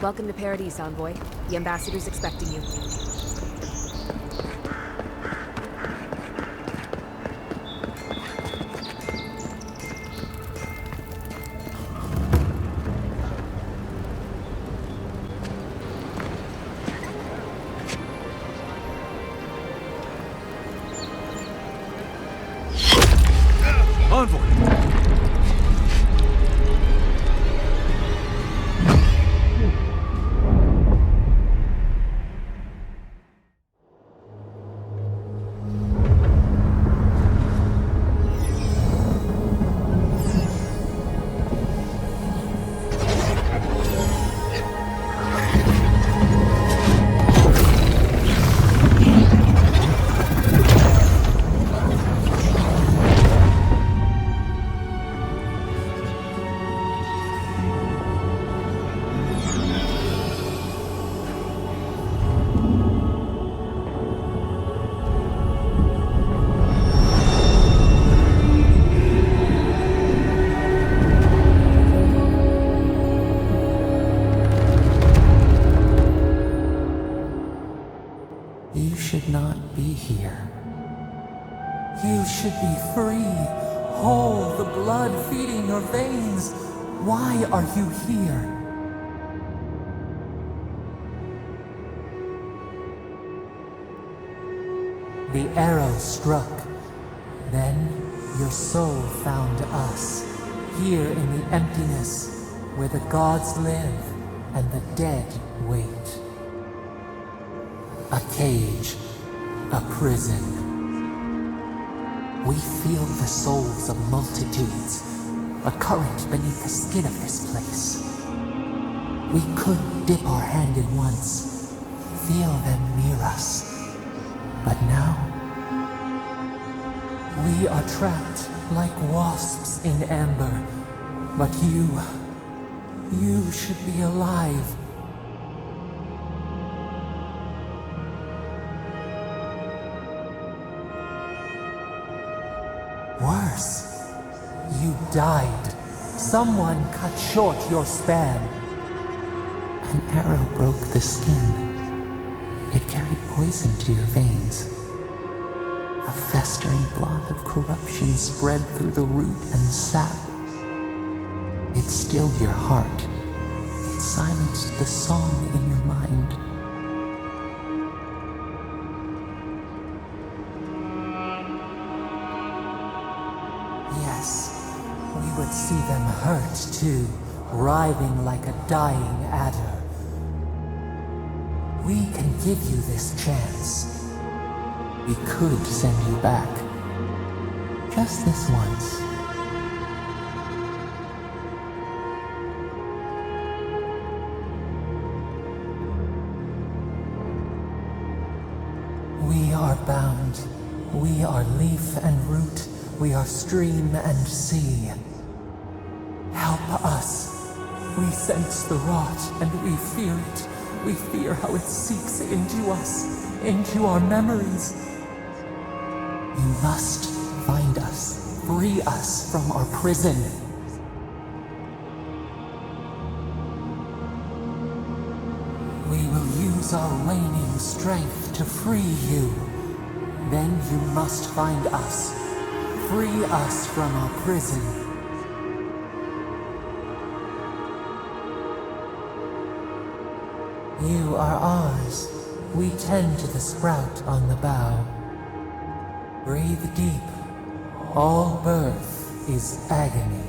Welcome to Paradise, Envoy. The ambassador's expecting you. Envoy! You should not be here. You should be free, whole, the blood feeding your veins. Why are you here? The arrow struck. Then your soul found us, here in the emptiness, where the gods live and the dead wait. A cage, a prison. We feel the souls of multitudes, a current beneath the skin of this place. We could dip our hand in once, feel them near us. But now, we are trapped like wasps in amber. But you should be alive. Worse, you died. Someone cut short your span. An arrow broke the skin. It carried poison to your veins. A festering blot of corruption spread through the root and sap. It stilled your heart. It silenced the song in your mind. Yes, we would see them hurt too, writhing like a dying adder. We can give you this chance. We could send you back. Just this once. We are bound. We are leaf and root. We are stream and sea. Help us. We sense the rot and we fear it. We fear how it seeps into us, into our memories. You must find us, free us from our prison. We will use our waning strength to free you. Then you must find us, free us from our prison. You are ours. We tend to the sprout on the bough. Breathe deep. All birth is agony.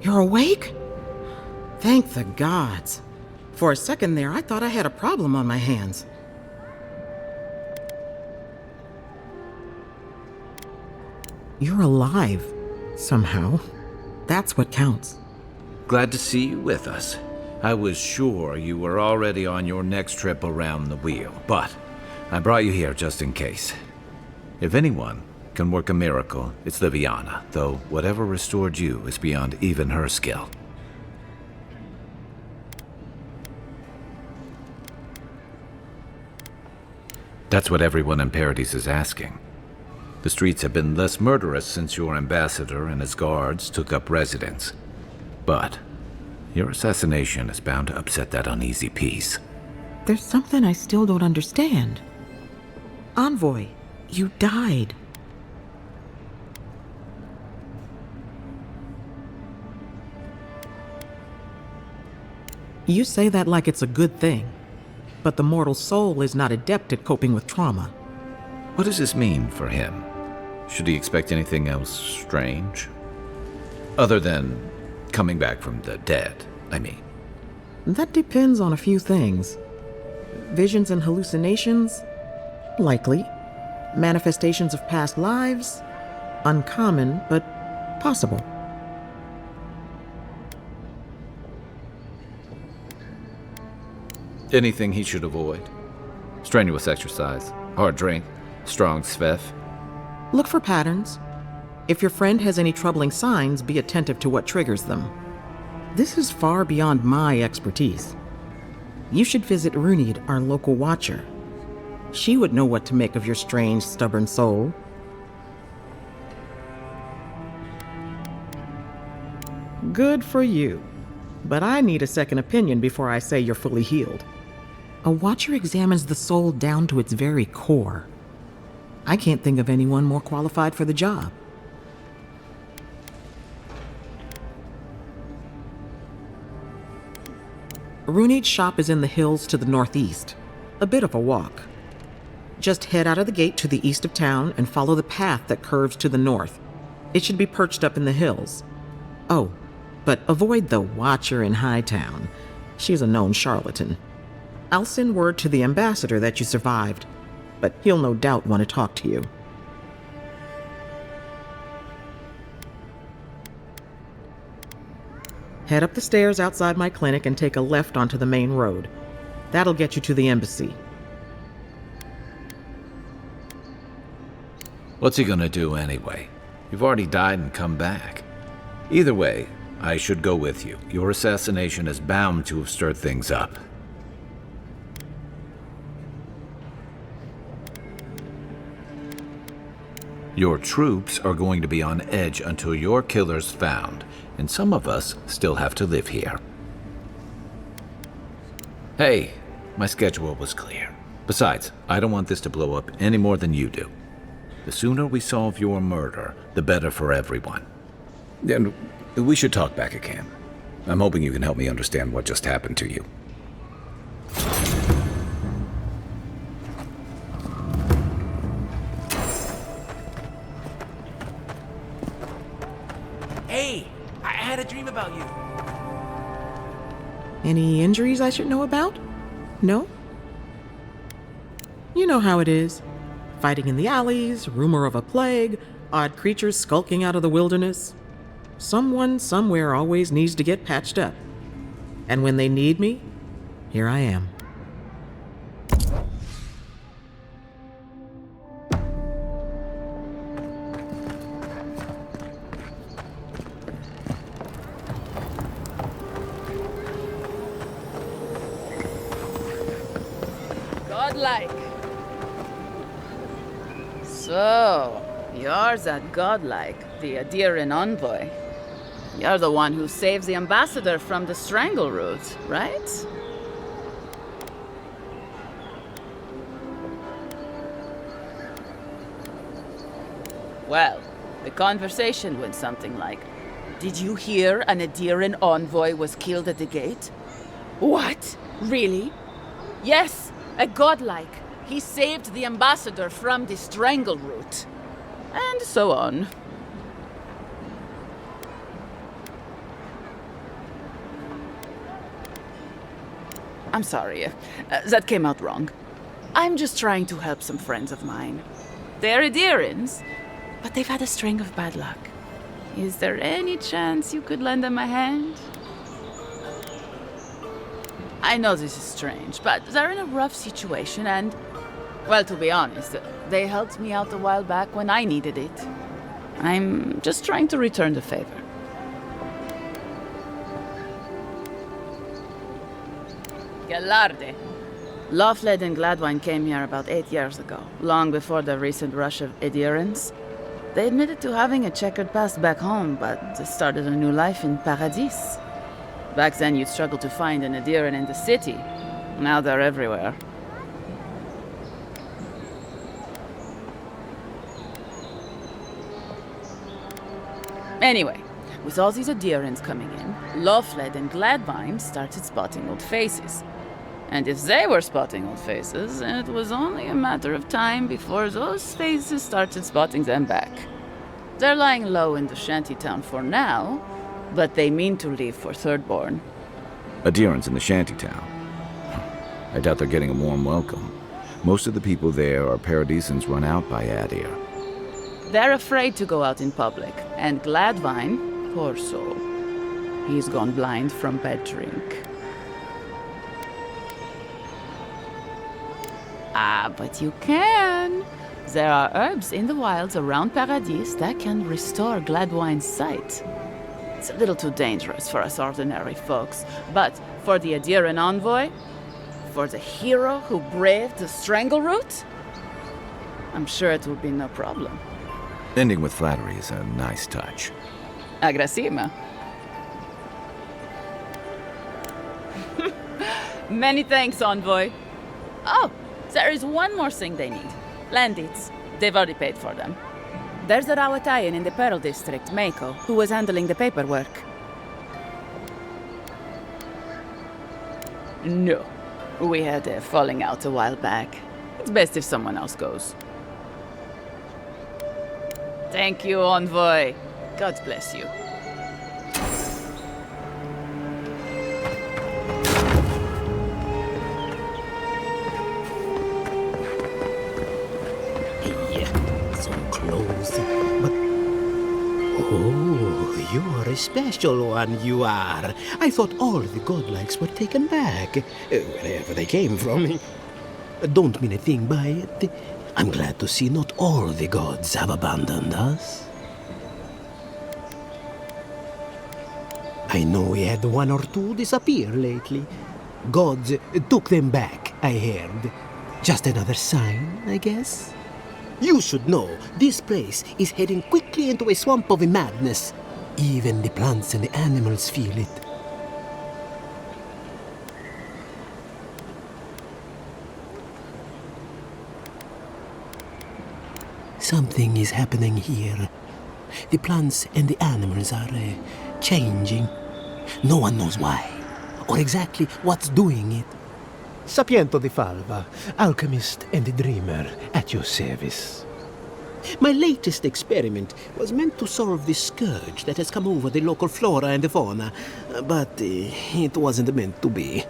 You're awake? Thank the gods. For a second there, I thought I had a problem on my hands. You're alive, somehow. That's what counts. Glad to see you with us. I was sure you were already on your next trip around the wheel, but I brought you here just in case. If anyone can work a miracle, it's Liviana, though whatever restored you is beyond even her skill. That's what everyone in Paradise is asking. The streets have been less murderous since your ambassador and his guards took up residence. But your assassination is bound to upset that uneasy peace. There's something I still don't understand. Envoy, you died. You say that like it's a good thing, but the mortal soul is not adept at coping with trauma. What does this mean for him? Should he expect anything else strange? Other than coming back from the dead, I mean. That depends on a few things. Visions and hallucinations? Likely. Manifestations of past lives? Uncommon, but possible. Anything he should avoid? Strenuous exercise, hard drink, strong sveff. Look for patterns. If your friend has any troubling signs, be attentive to what triggers them. This is far beyond my expertise. You should visit Runid, our local watcher. She would know what to make of your strange, stubborn soul. Good for you. But I need a second opinion before I say you're fully healed. A watcher examines the soul down to its very core. I can't think of anyone more qualified for the job. Runid's shop is in the hills to the northeast. A bit of a walk. Just head out of the gate to the east of town and follow the path that curves to the north. It should be perched up in the hills. Oh, but avoid the watcher in Hightown. She's a known charlatan. I'll send word to the ambassador that you survived, but he'll no doubt want to talk to you. Head up the stairs outside my clinic and take a left onto the main road. That'll get you to the embassy. What's he gonna do anyway? You've already died and come back. Either way, I should go with you. Your assassination is bound to have stirred things up. Your troops are going to be on edge until your killer's found, and some of us still have to live here. Hey, my schedule was clear. Besides, I don't want this to blow up any more than you do. The sooner we solve your murder, the better for everyone. And we should talk back again. I'm hoping you can help me understand what just happened to you. Hey, I had a dream about you. Any injuries I should know about? No? You know how it is. Fighting in the alleys, rumor of a plague, odd creatures skulking out of the wilderness. Someone somewhere always needs to get patched up. And when they need me, here I am. Godlike. So, you're that godlike, the Adiran envoy. You're the one who saves the ambassador from the strangle root, right? Well, the conversation went something like, did you hear an Adiran envoy was killed at the gate? What? Really? Yes, a godlike. He saved the ambassador from the strangle root. And so on. I'm sorry, that came out wrong. I'm just trying to help some friends of mine. They're Adirans, but they've had a string of bad luck. Is there any chance you could lend them a hand? I know this is strange, but they're in a rough situation and, well, to be honest, they helped me out a while back when I needed it. I'm just trying to return the favor. Galarde. Longplay and Gladwine came here about 8 years ago, long before the recent rush of adherents. They admitted to having a checkered past back home, but they started a new life in Paradis. Back then, you'd struggle to find an adherent in the city. Now they're everywhere. Anyway, with all these adherents coming in, Longplay and Gladwine started spotting old faces. And if they were spotting old faces, it was only a matter of time before those faces started spotting them back. They're lying low in the shantytown for now, but they mean to leave for Thirdborn. Adherents in the shantytown. I doubt they're getting a warm welcome. Most of the people there are Paradisans run out by Adir. They're afraid to go out in public, and Gladwine, poor soul, he's gone blind from bad drink. Ah, but you can. There are herbs in the wilds around Paradis that can restore Gladwine's sight. It's a little too dangerous for us ordinary folks, but for the adherent envoy, for the hero who braved the strangle route, I'm sure it will be no problem. Ending with flattery is a nice touch. Agrasima. Many thanks, envoy. Oh, there is one more thing they need. Land deeds. They've already paid for them. There's a Rawatayan in the Pearl District, Mako, who was handling the paperwork. No. We had a falling out a while back. It's best if someone else goes. Thank you, envoy. God bless you. So close. But oh, you are a special one, you are. I thought all the godlikes were taken back, wherever they came from. Don't mean a thing by it. I'm glad to see not all the gods have abandoned us. I know we had one or two disappear lately. Gods took them back, I heard. Just another sign, I guess. You should know, this place is heading quickly into a swamp of madness. Even the plants and the animals feel it. Something is happening here. The plants and the animals are changing. No one knows why, or exactly what's doing it. Sapiento di Falva, alchemist and dreamer, at your service. My latest experiment was meant to solve the scourge that has come over the local flora and fauna, but it wasn't meant to be.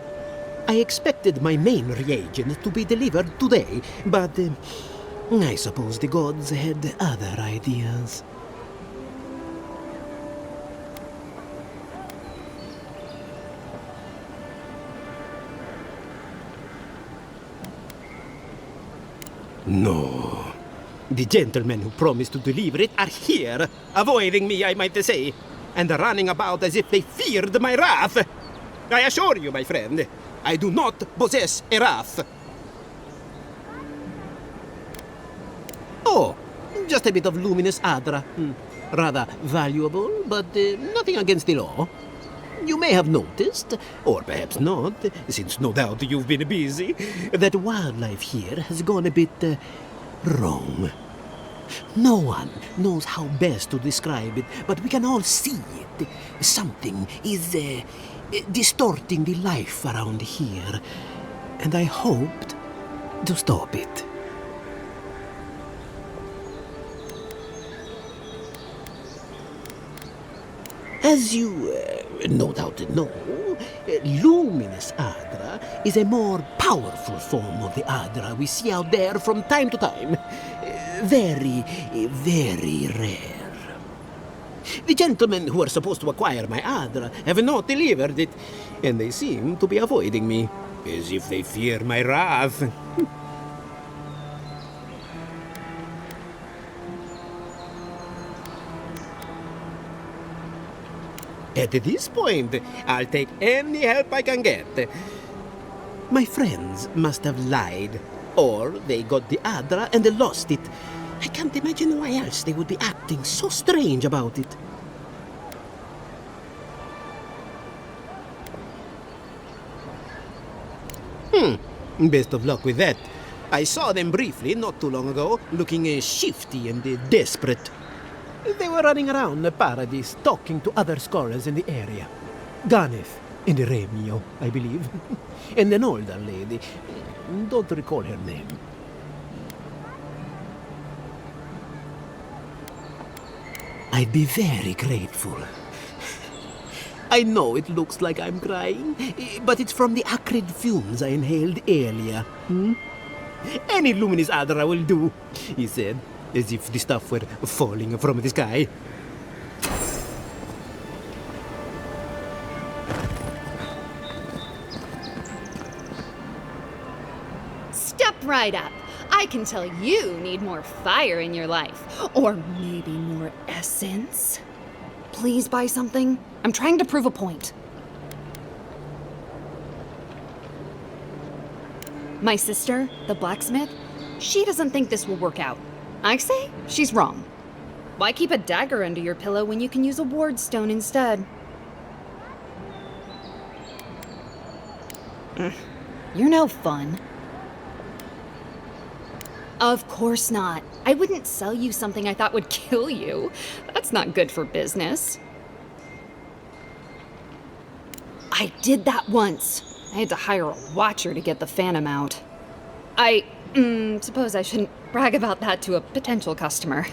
I expected my main reagent to be delivered today, but I suppose the gods had other ideas. No. The gentlemen who promised to deliver it are here, avoiding me, I might say, and running about as if they feared my wrath. I assure you, my friend, I do not possess a wrath. Oh, just a bit of luminous adra. Rather valuable, but nothing against the law. You may have noticed, or perhaps not, since no doubt you've been busy, that wildlife here has gone a bit wrong. No one knows how best to describe it, but we can all see it. Something is distorting the life around here, and I hoped to stop it. As you no doubt know, luminous Adra is a more powerful form of the Adra we see out there from time to time. Very, very rare. The gentlemen who are supposed to acquire my Adra have not delivered it, and they seem to be avoiding me, as if they fear my wrath. At this point, I'll take any help I can get. My friends must have lied, or they got the Adra and they lost it. I can't imagine why else they would be acting so strange about it. Best of luck with that. I saw them briefly not too long ago, looking shifty and desperate. They were running around the paradise, talking to other scholars in the area. Ganeth and Remio, I believe. And an older lady. Don't recall her name. I'd be very grateful. I know it looks like I'm crying, but it's from the acrid fumes I inhaled earlier. Any luminous Adra will do, he said, as if the stuff were falling from the sky. Step right up. I can tell you need more fire in your life. Or maybe more essence. Please buy something. I'm trying to prove a point. My sister, the blacksmith, she doesn't think this will work out. I say she's wrong. Why keep a dagger under your pillow when you can use a ward stone instead? You're no fun. Of course not. I wouldn't sell you something I thought would kill you. That's not good for business. I did that once. I had to hire a watcher to get the phantom out. I suppose I shouldn't brag about that to a potential customer.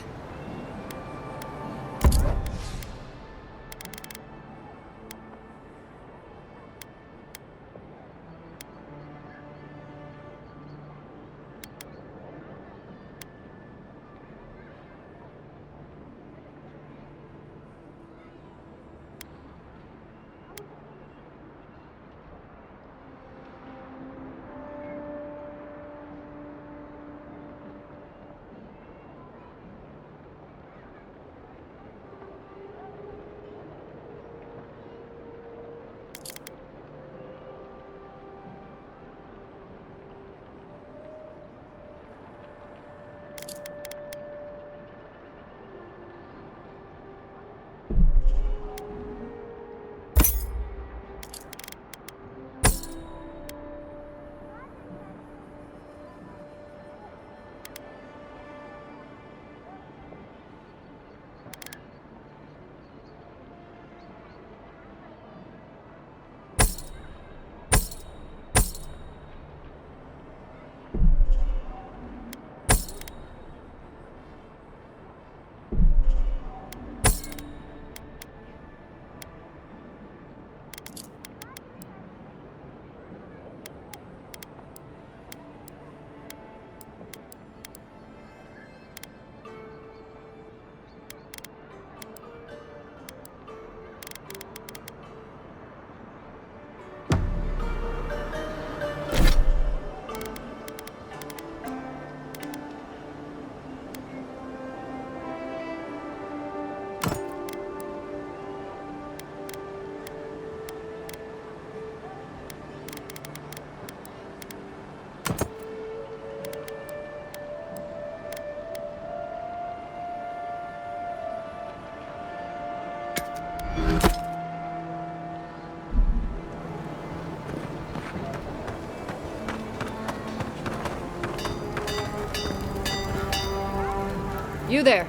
You there.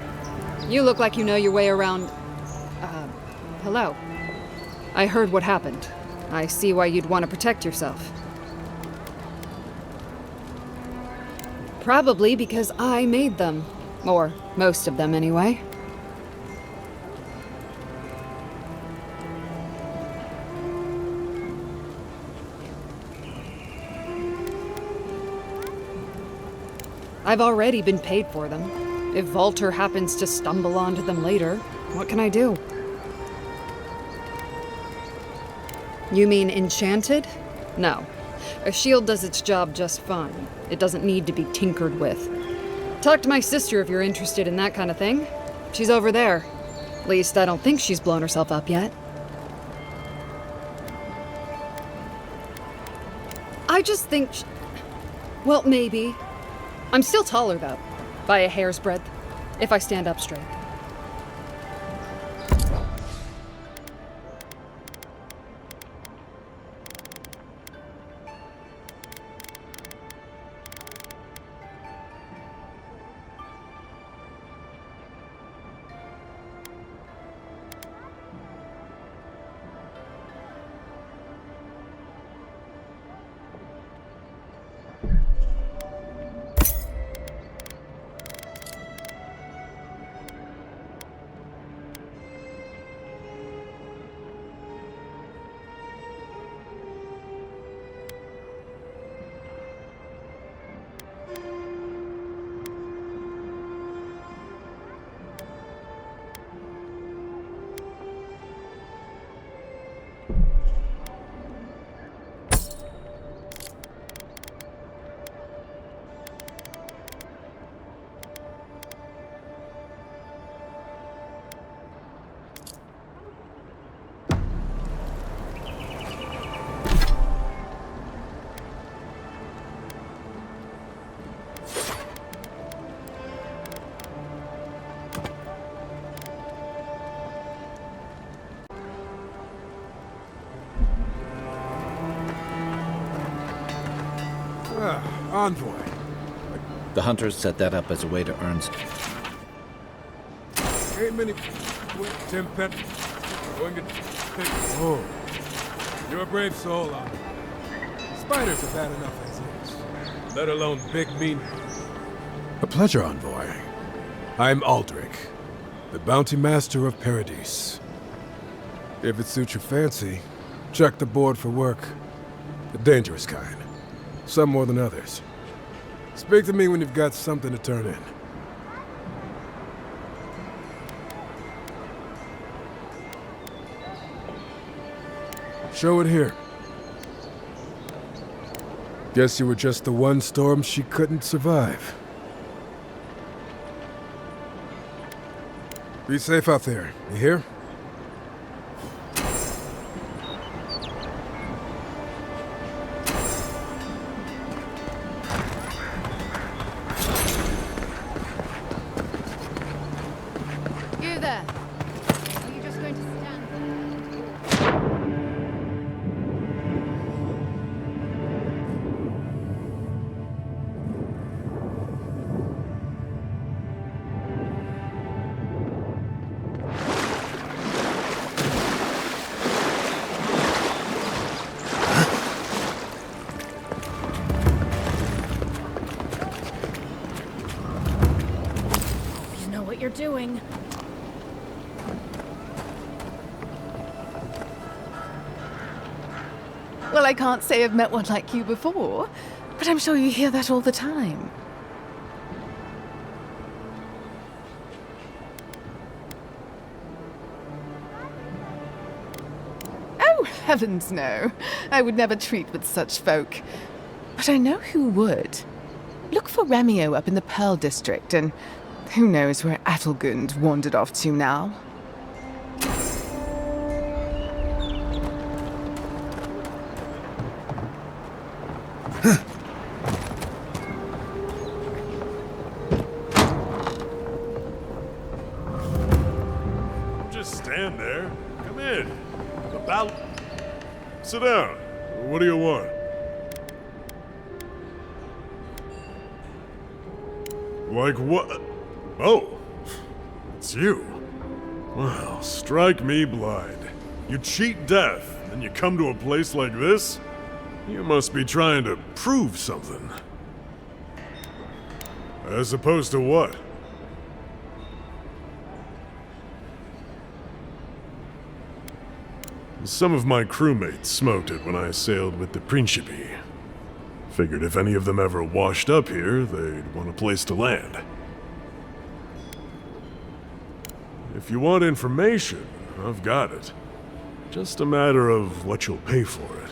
You look like you know your way around... hello. I heard what happened. I see why you'd want to protect yourself. Probably because I made them. Or most of them, anyway. I've already been paid for them. If Walter happens to stumble onto them later, what can I do? You mean enchanted? No. A shield does its job just fine. It doesn't need to be tinkered with. Talk to my sister if you're interested in that kind of thing. She's over there. At least I don't think she's blown herself up yet. I just think... Well, maybe. I'm still taller, though. By a hair's breadth. If I stand up straight. Envoy. The hunters set that up as a way to earn... Ain't many... Tim Pet... Oh. You're a brave soul, Envoy. Spiders are bad enough as is. Let alone big, mean... A pleasure, Envoy. I'm Aldrich, the bounty master of Paradise. If it suits your fancy, check the board for work. The dangerous kind. Some more than others. Speak to me when you've got something to turn in. Show it here. Guess you were just the one storm she couldn't survive. Be safe out there, you hear? You there. Are you just going to stand there? You know what you're doing. Well, I can't say I've met one like you before, but I'm sure you hear that all the time. Oh, heavens no. I would never treat with such folk. But I know who would. Look for Remio up in the Pearl District, and who knows where Adelgund wandered off to now. Just stand there. Come in. About... Sit down. What do you want? Like what? Oh, it's you. Well, strike me blind. You cheat death, and you come to a place like this? You must be trying to prove something. As opposed to what? Some of my crewmates smoked it when I sailed with the Principe. Figured if any of them ever washed up here, they'd want a place to land. If you want information, I've got it. Just a matter of what you'll pay for it.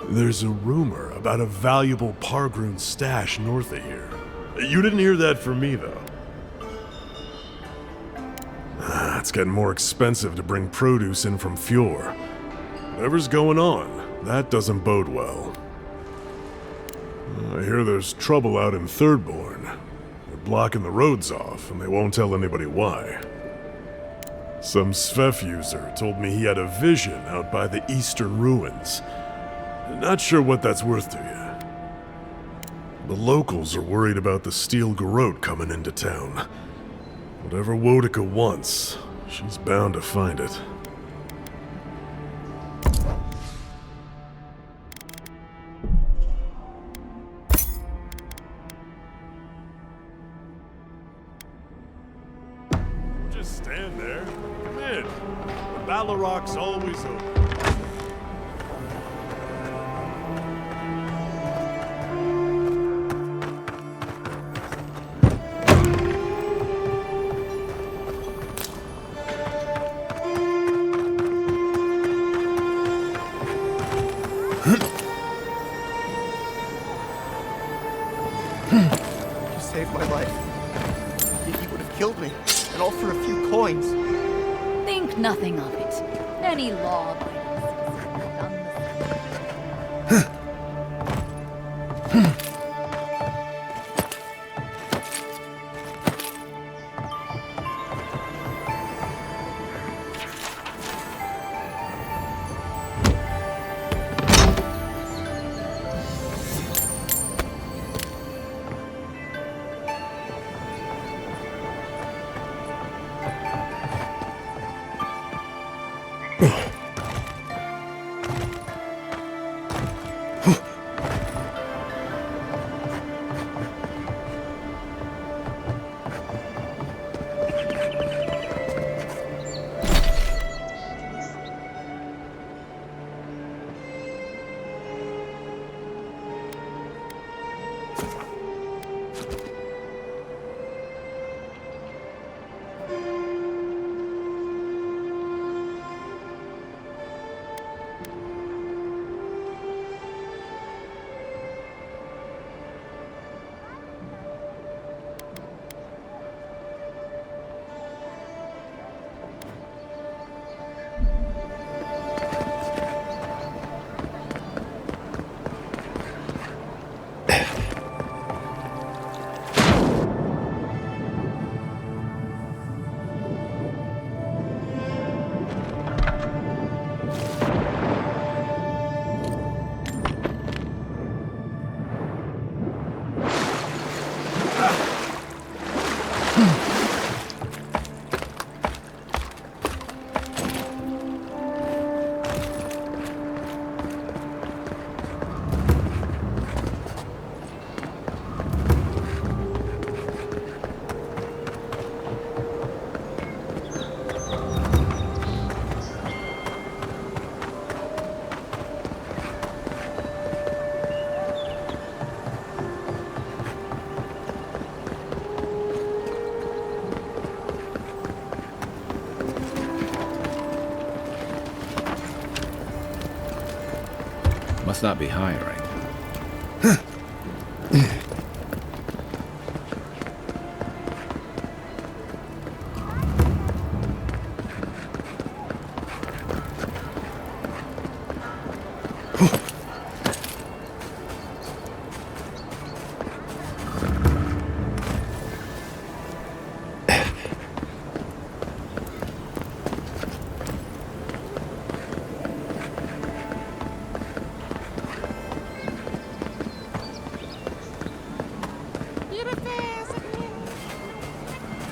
There's a rumor about a valuable Pargroon stash north of here. You didn't hear that from me, though. It's getting more expensive to bring produce in from Fjord. Whatever's going on, that doesn't bode well. I hear there's trouble out in Thirdborn. They're blocking the roads off, and they won't tell anybody why. Some Svef user told me he had a vision out by the eastern ruins. Not sure what that's worth to you. The locals are worried about the steel garrote coming into town. Whatever Wodika wants, she's bound to find it. Just stand there. Come in. The Ballaroc's always open. You saved my life. He would have killed me, and all for a few coins. Think nothing of it. Any law-abiding citizen would have done the same. Must not be hiring.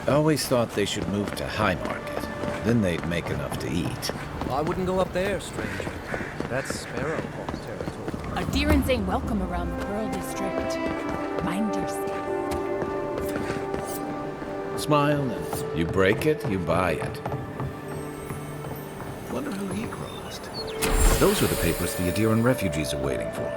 Always thought they should move to High Market. Then they'd make enough to eat. I wouldn't go up there, stranger. That's Sparrowhawk territory. Our deerins ain't welcome around the Pearl District. Mind yourself. Smile, and you break it, you buy it. Wonder who he crossed. Those are the papers the Adiran refugees are waiting for.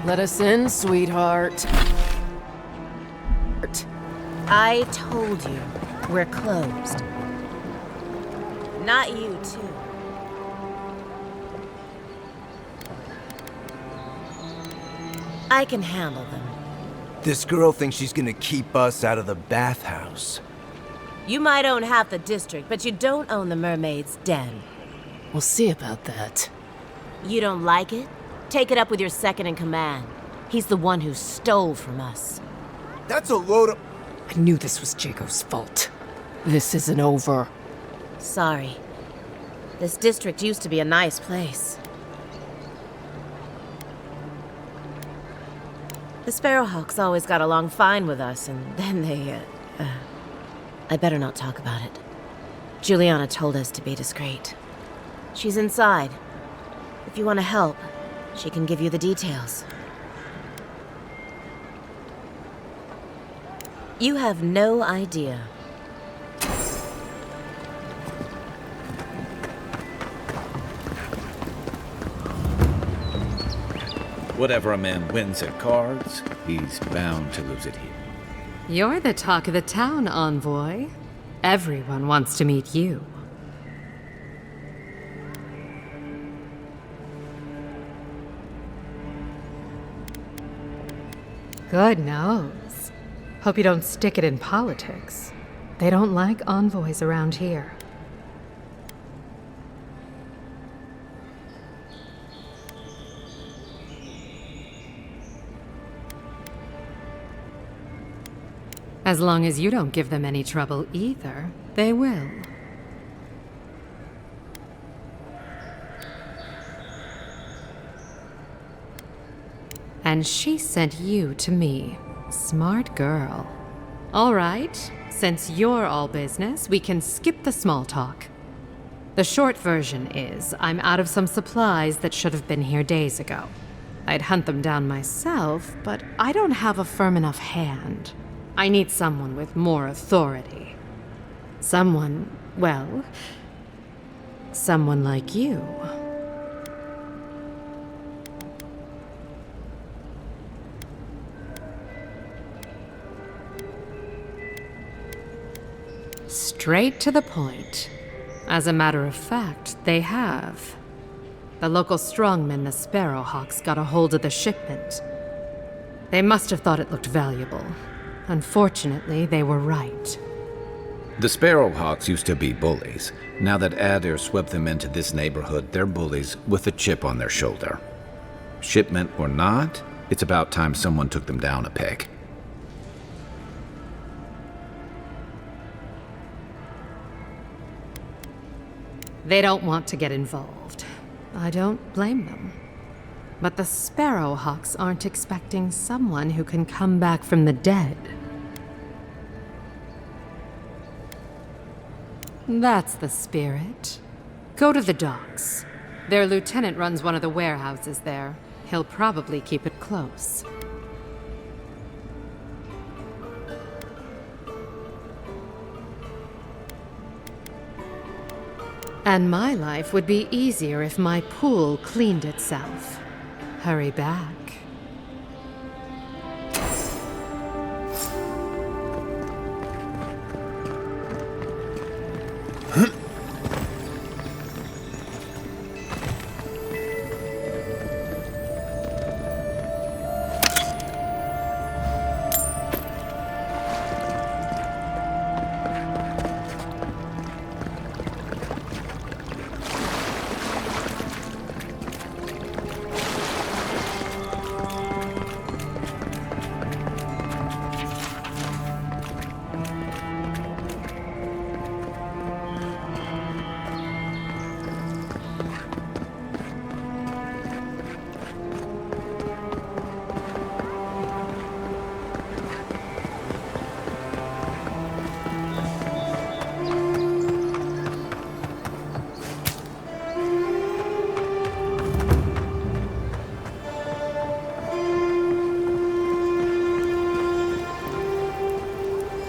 Let us in, sweetheart. I told you, we're closed. Not you, too. I can handle them. This girl thinks she's gonna keep us out of the bathhouse. You might own half the district, but you don't own the mermaid's den. We'll see about that. You don't like it? Take it up with your second in command. He's the one who stole from us. That's a load of... I knew this was Jago's fault. This isn't over. Sorry. This district used to be a nice place. The Sparrowhawks always got along fine with us, and then they, I better not talk about it. Juliana told us to be discreet. She's inside. If you want to help, she can give you the details. You have no idea. Whatever a man wins at cards, he's bound to lose it here. You're the talk of the town, envoy. Everyone wants to meet you. Good nose. Hope you don't stick it in politics. They don't like envoys around here. As long as you don't give them any trouble either, they will. And she sent you to me. Smart girl. All right, since you're all business, we can skip the small talk. The short version is, I'm out of some supplies that should have been here days ago. I'd hunt them down myself, but I don't have a firm enough hand. I need someone with more authority. Someone, well, someone like you. Straight to the point. As a matter of fact, they have. The local strongmen, the Sparrowhawks, got a hold of the shipment. They must have thought it looked valuable. Unfortunately, they were right. The Sparrowhawks used to be bullies. Now that Adair swept them into this neighborhood, they're bullies with a chip on their shoulder. Shipment or not, it's about time someone took them down a peg. They don't want to get involved. I don't blame them. But the Sparrowhawks aren't expecting someone who can come back from the dead. That's the spirit. Go to the docks. Their lieutenant runs one of the warehouses there. He'll probably keep it close. And my life would be easier if my pool cleaned itself. Hurry back.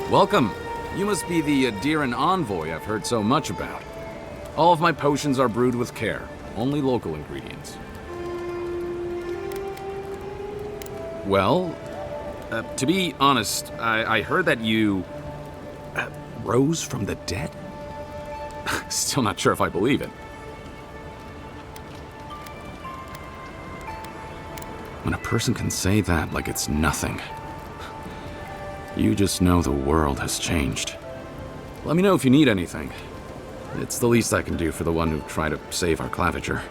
Welcome. You must be the Adiran envoy I've heard so much about. All of my potions are brewed with care, only local ingredients. Well, to be honest, I heard that you rose from the dead? Still not sure if I believe it. When a person can say that like it's nothing, you just know the world has changed. Let me know if you need anything. It's the least I can do for the one who tried to save our claviger.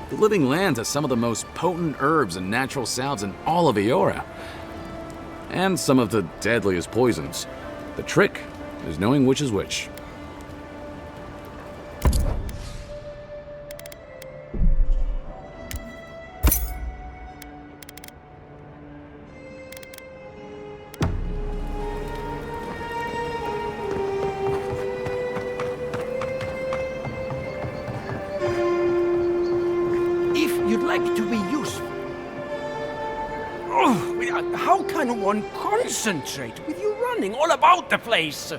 The Living Lands has some of the most potent herbs and natural salves in all of Eora. And some of the deadliest poisons. The trick is knowing which is which. How can one concentrate with you running all about the place?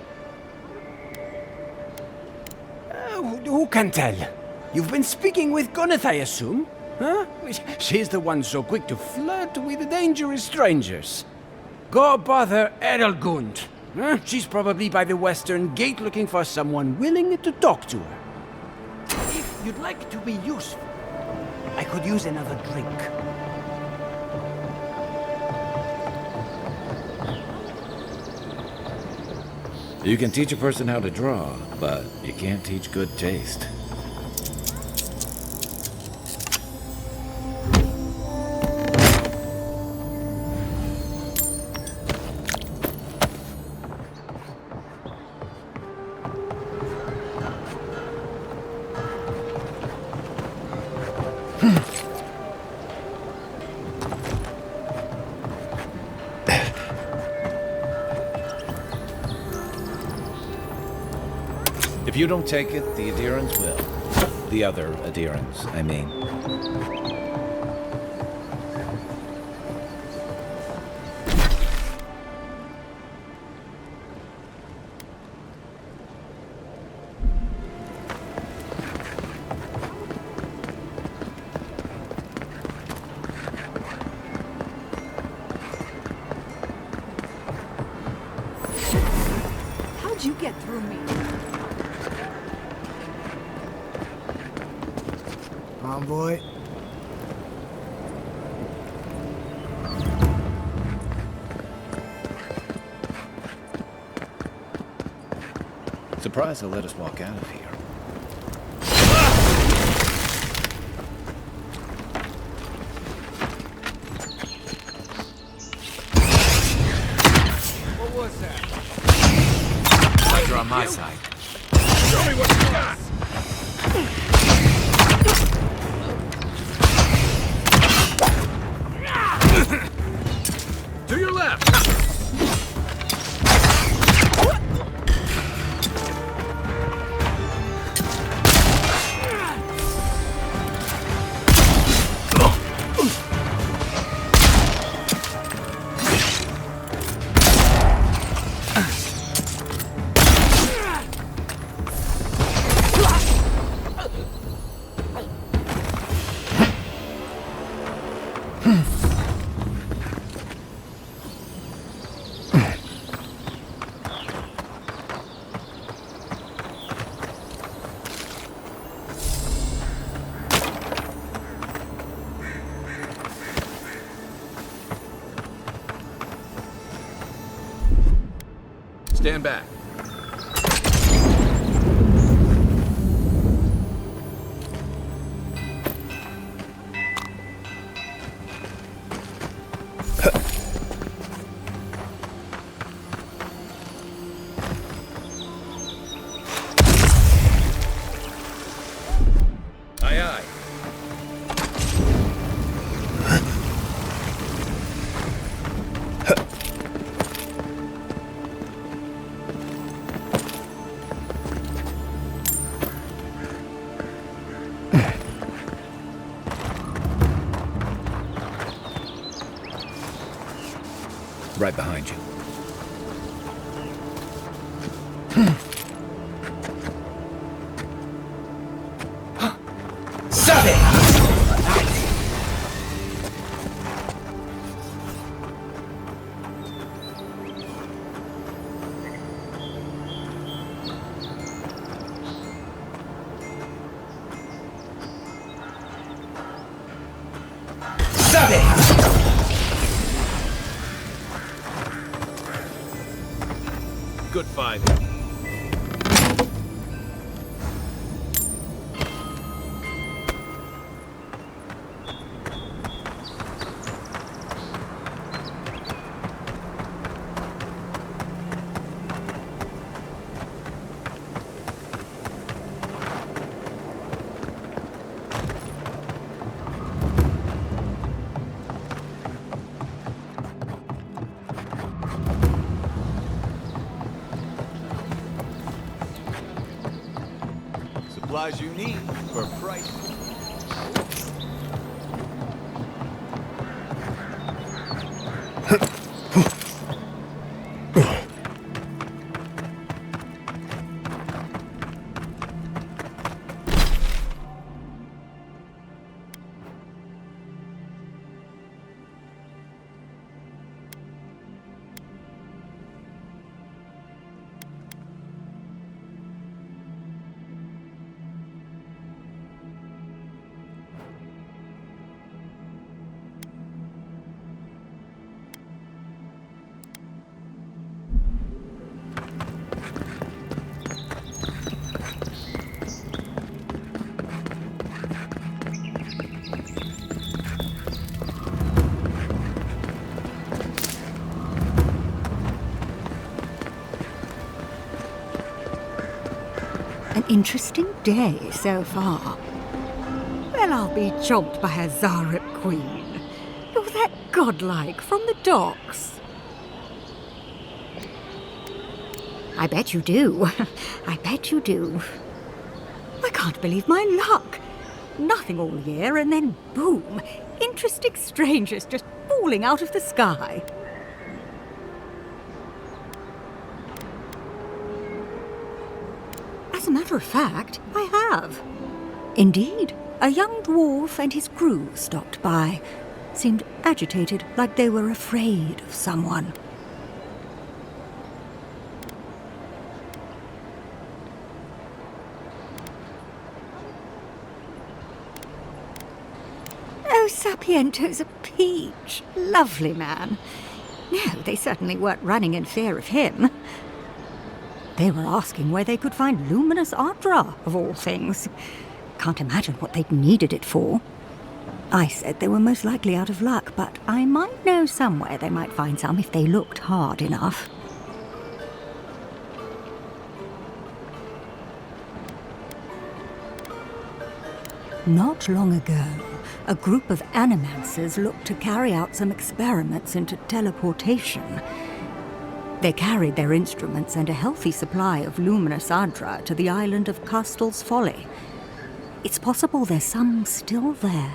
Who can tell? You've been speaking with Gwyneth, I assume? Huh? She's the one so quick to flirt with dangerous strangers. Go bother Edelgund. Huh? She's probably by the western gate looking for someone willing to talk to her. If you'd like to be useful, I could use another drink. You can teach a person how to draw, but you can't teach good taste. If you don't take it, the adherents will. The other adherents, I mean. How'd you get through me? Boy. Surprised they'll let us walk out of here. What was that? Glad you're on my side. Show me what you got! To your left! Stand back. Aye, aye. Right behind you. find him. Supplies you need for price. An interesting day so far. Well, I'll be chomped by a Zarep queen. You're that godlike from the docks. I bet you do. I bet you do. I can't believe my luck. Nothing all year and then boom, interesting strangers just falling out of the sky. As a matter of fact, I have. Indeed, a young dwarf and his crew stopped by. Seemed agitated, like they were afraid of someone. Oh, Sapiento's a peach. Lovely man. No, they certainly weren't running in fear of him. They were asking where they could find luminous Ardra, of all things. Can't imagine what they'd needed it for. I said they were most likely out of luck, but I might know somewhere they might find some if they looked hard enough. Not long ago, a group of animancers looked to carry out some experiments into teleportation. They carried their instruments and a healthy supply of luminous Ardra to the island of Castel's Folly. It's possible there's some still there.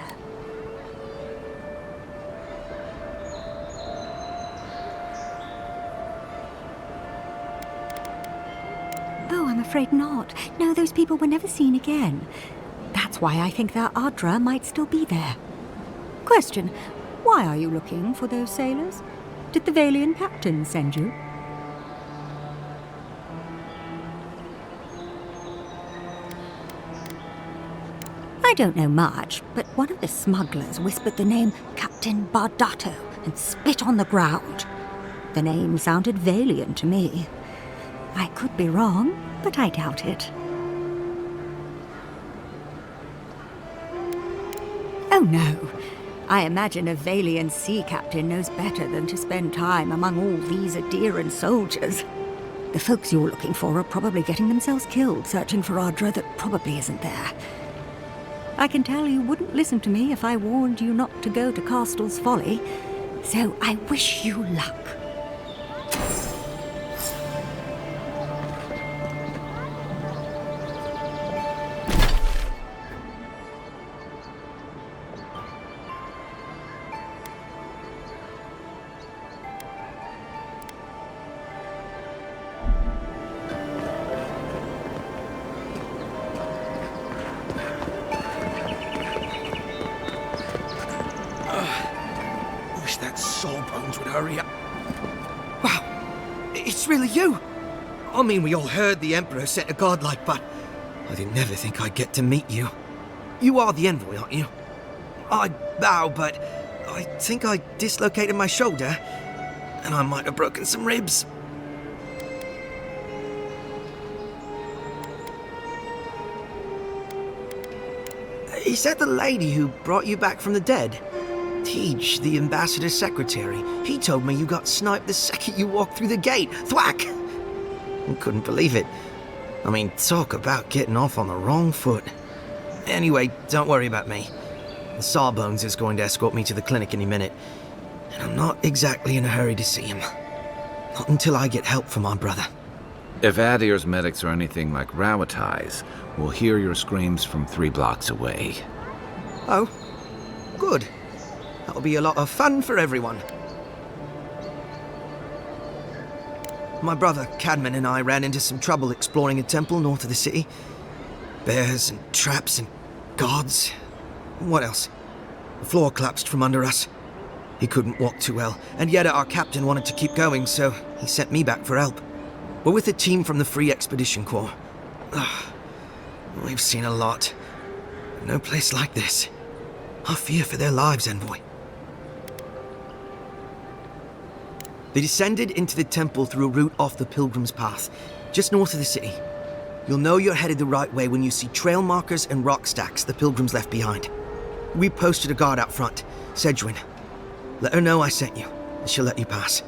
Oh, I'm afraid not. No, those people were never seen again. That's why I think their Ardra might still be there. Question, why are you looking for those sailors? Did the Valian captain send you? I don't know much, but one of the smugglers whispered the name Captain Bardato and spit on the ground. The name sounded Valian to me. I could be wrong, but I doubt it. Oh no. I imagine a Valian sea captain knows better than to spend time among all these Adiran soldiers. The folks you're looking for are probably getting themselves killed searching for Ardra that probably isn't there. I can tell you wouldn't listen to me if I warned you not to go to Castel's Folly, so I wish you luck. Hurry up. Wow, it's really you. I mean, we all heard the Emperor set a godlike, but I didn't never think I'd get to meet you. You are the envoy, aren't you? I bow, but I think I dislocated my shoulder, and I might have broken some ribs. Is that the lady who brought you back from the dead? Tej, the ambassador's secretary. He told me you got sniped the second you walked through the gate. Thwack! I couldn't believe it. I mean, talk about getting off on the wrong foot. Anyway, don't worry about me. The Sawbones is going to escort me to the clinic any minute. And I'm not exactly in a hurry to see him. Not until I get help from my brother. If Adir's medics are anything like Rawatai's, we'll hear your screams from 3 blocks away. Oh, good. That'll be a lot of fun for everyone. My brother, Cadman, and I ran into some trouble exploring a temple north of the city. Bears and traps and gods. What else? The floor collapsed from under us. He couldn't walk too well, and yet our captain wanted to keep going, so he sent me back for help. We're with a team from the Free Expedition Corps. We've seen a lot. No place like this. I fear for their lives, Envoy. They descended into the temple through a route off the Pilgrim's Path, just north of the city. You'll know you're headed the right way when you see trail markers and rock stacks the Pilgrims left behind. We posted a guard out front, Sedgwin. Let her know I sent you, and she'll let you pass.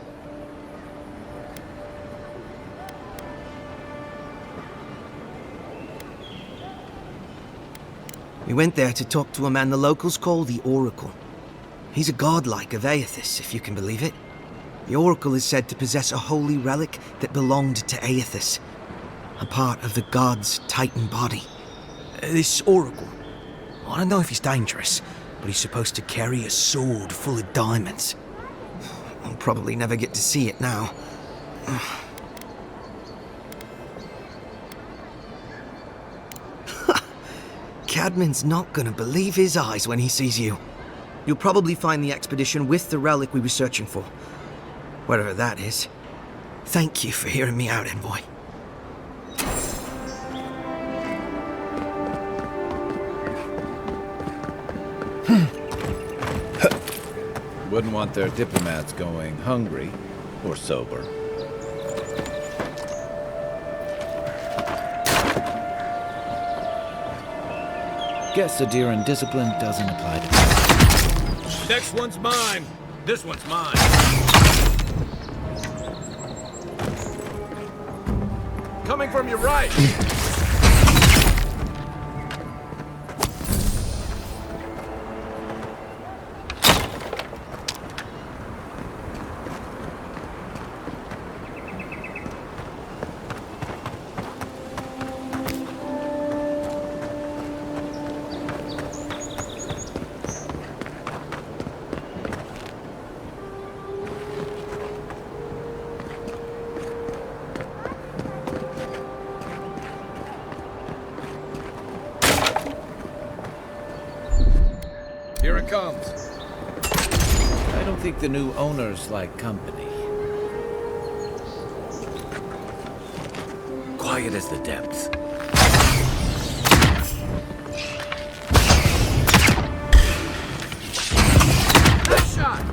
We went there to talk to a man the locals call the Oracle. He's a godlike of Aethys, if you can believe it. The Oracle is said to possess a holy relic that belonged to Aethys, a part of the god's Titan body. This Oracle, I don't know if he's dangerous, but he's supposed to carry a sword full of diamonds. I'll probably never get to see it now. Cadman's not gonna believe his eyes when he sees you. You'll probably find the expedition with the relic we were searching for. Whatever that is. Thank you for hearing me out, Envoy. Wouldn't want their diplomats going hungry or sober. Guess Adiran discipline doesn't apply to me. Next one's mine. This one's mine. Coming from your right. Here it comes. I don't think the new owners like company. Quiet as the depths. Nice shot.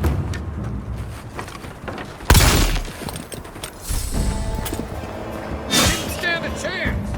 Didn't stand a chance.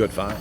Good find.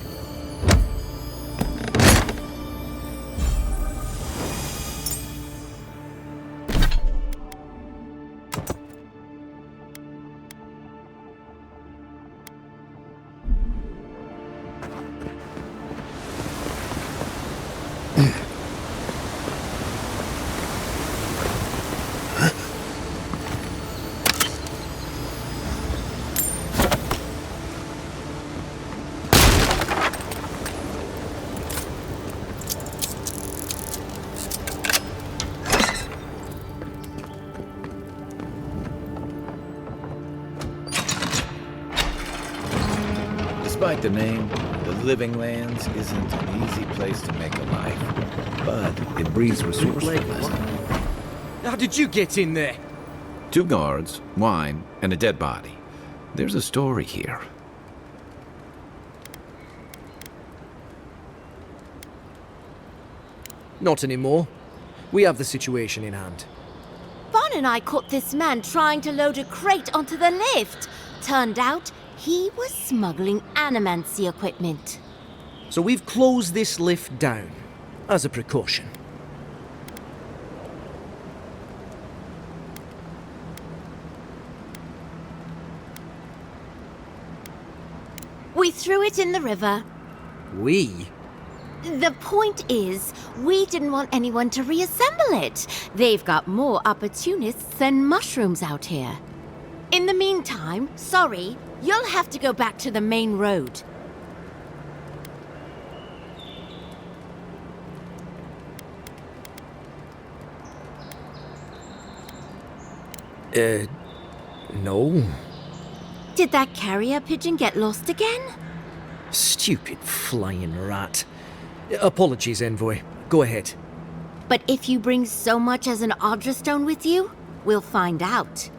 Despite the name, the Living Lands isn't an easy place to make a life, but it breeds resourcefulness. How did you get in there? 2 guards, wine, and a dead body. There's a story here. Not anymore. We have the situation in hand. Bon and I caught this man trying to load a crate onto the lift. Turned out he was smuggling animancy equipment. So we've closed this lift down, as a precaution. We threw it in the river. We? The point is, we didn't want anyone to reassemble it. They've got more opportunists than mushrooms out here. In the meantime, sorry, you'll have to go back to the main road. No. Did that carrier pigeon get lost again? Stupid flying rat. Apologies, Envoy. Go ahead. But if you bring so much as an Audra stone with you, we'll find out.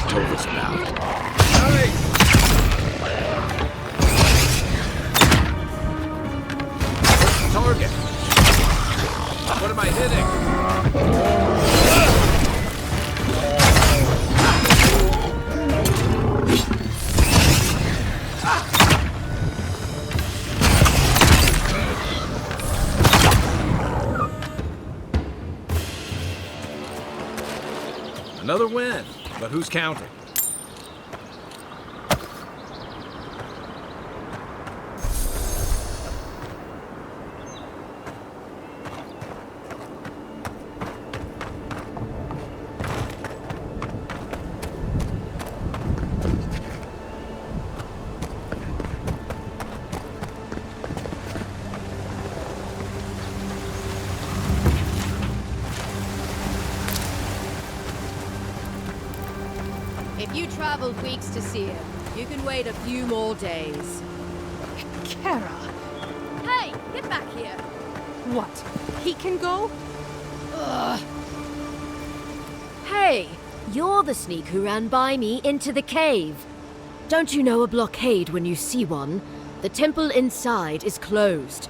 Told us about. Target. What am I hitting? Another win, but who's counting? If you traveled weeks to see him, you can wait a few more days. Kara. Hey, get back here. What? He can go? Ugh. Hey, you're the sneak who ran by me into the cave. Don't you know a blockade when you see one? The temple inside is closed.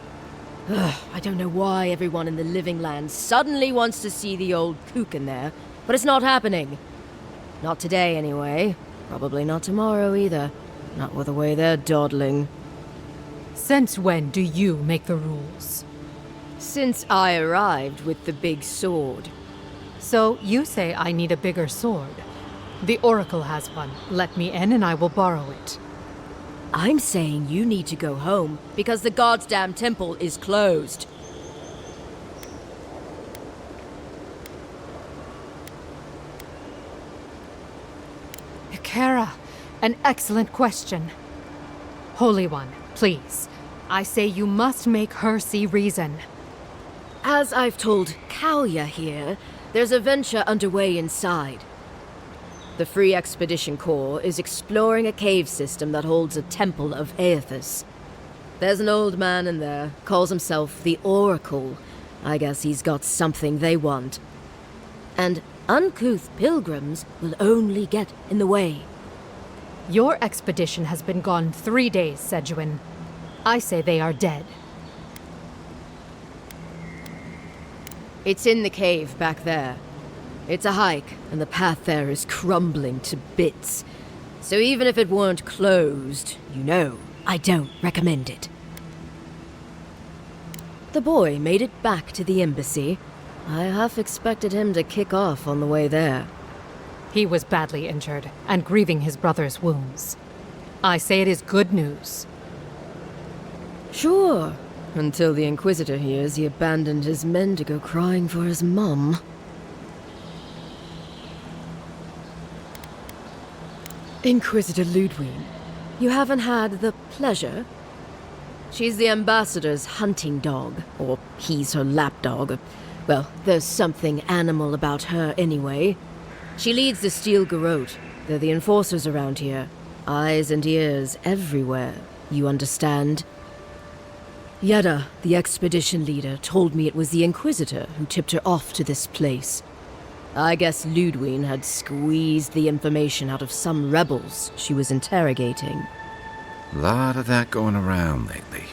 Ugh, I don't know why everyone in the Living Lands suddenly wants to see the old kook in there, but it's not happening. Not today, anyway. Probably not tomorrow, either. Not with the way they're dawdling. Since when do you make the rules? Since I arrived with the big sword. So you say I need a bigger sword. The Oracle has one. Let me in and I will borrow it. I'm saying you need to go home because the goddamn temple is closed. Kara, an excellent question. Holy One, please. I say you must make her see reason. As I've told Kalya here, there's a venture underway inside. The Free Expedition Corps is exploring a cave system that holds a temple of Aethys. There's an old man in there, calls himself the Oracle. I guess he's got something they want. And uncouth pilgrims will only get in the way. Your expedition has been gone 3 days, Sejuan. I say they are dead. It's in the cave back there. It's a hike, and the path there is crumbling to bits. So even if it weren't closed, you know, I don't recommend it. The boy made it back to the embassy. I half expected him to kick off on the way there. He was badly injured, and grieving his brother's wounds. I say it is good news. Sure, until the Inquisitor hears he abandoned his men to go crying for his mum. Inquisitor Ludwig, you haven't had the pleasure? She's the ambassador's hunting dog, or he's her lapdog. Well, there's something animal about her anyway. She leads the Steel Garrote. They're the enforcers around here. Eyes and ears everywhere, you understand? Yeda, the expedition leader, told me it was the Inquisitor who tipped her off to this place. I guess Ludwig had squeezed the information out of some rebels she was interrogating. Lot of that going around lately.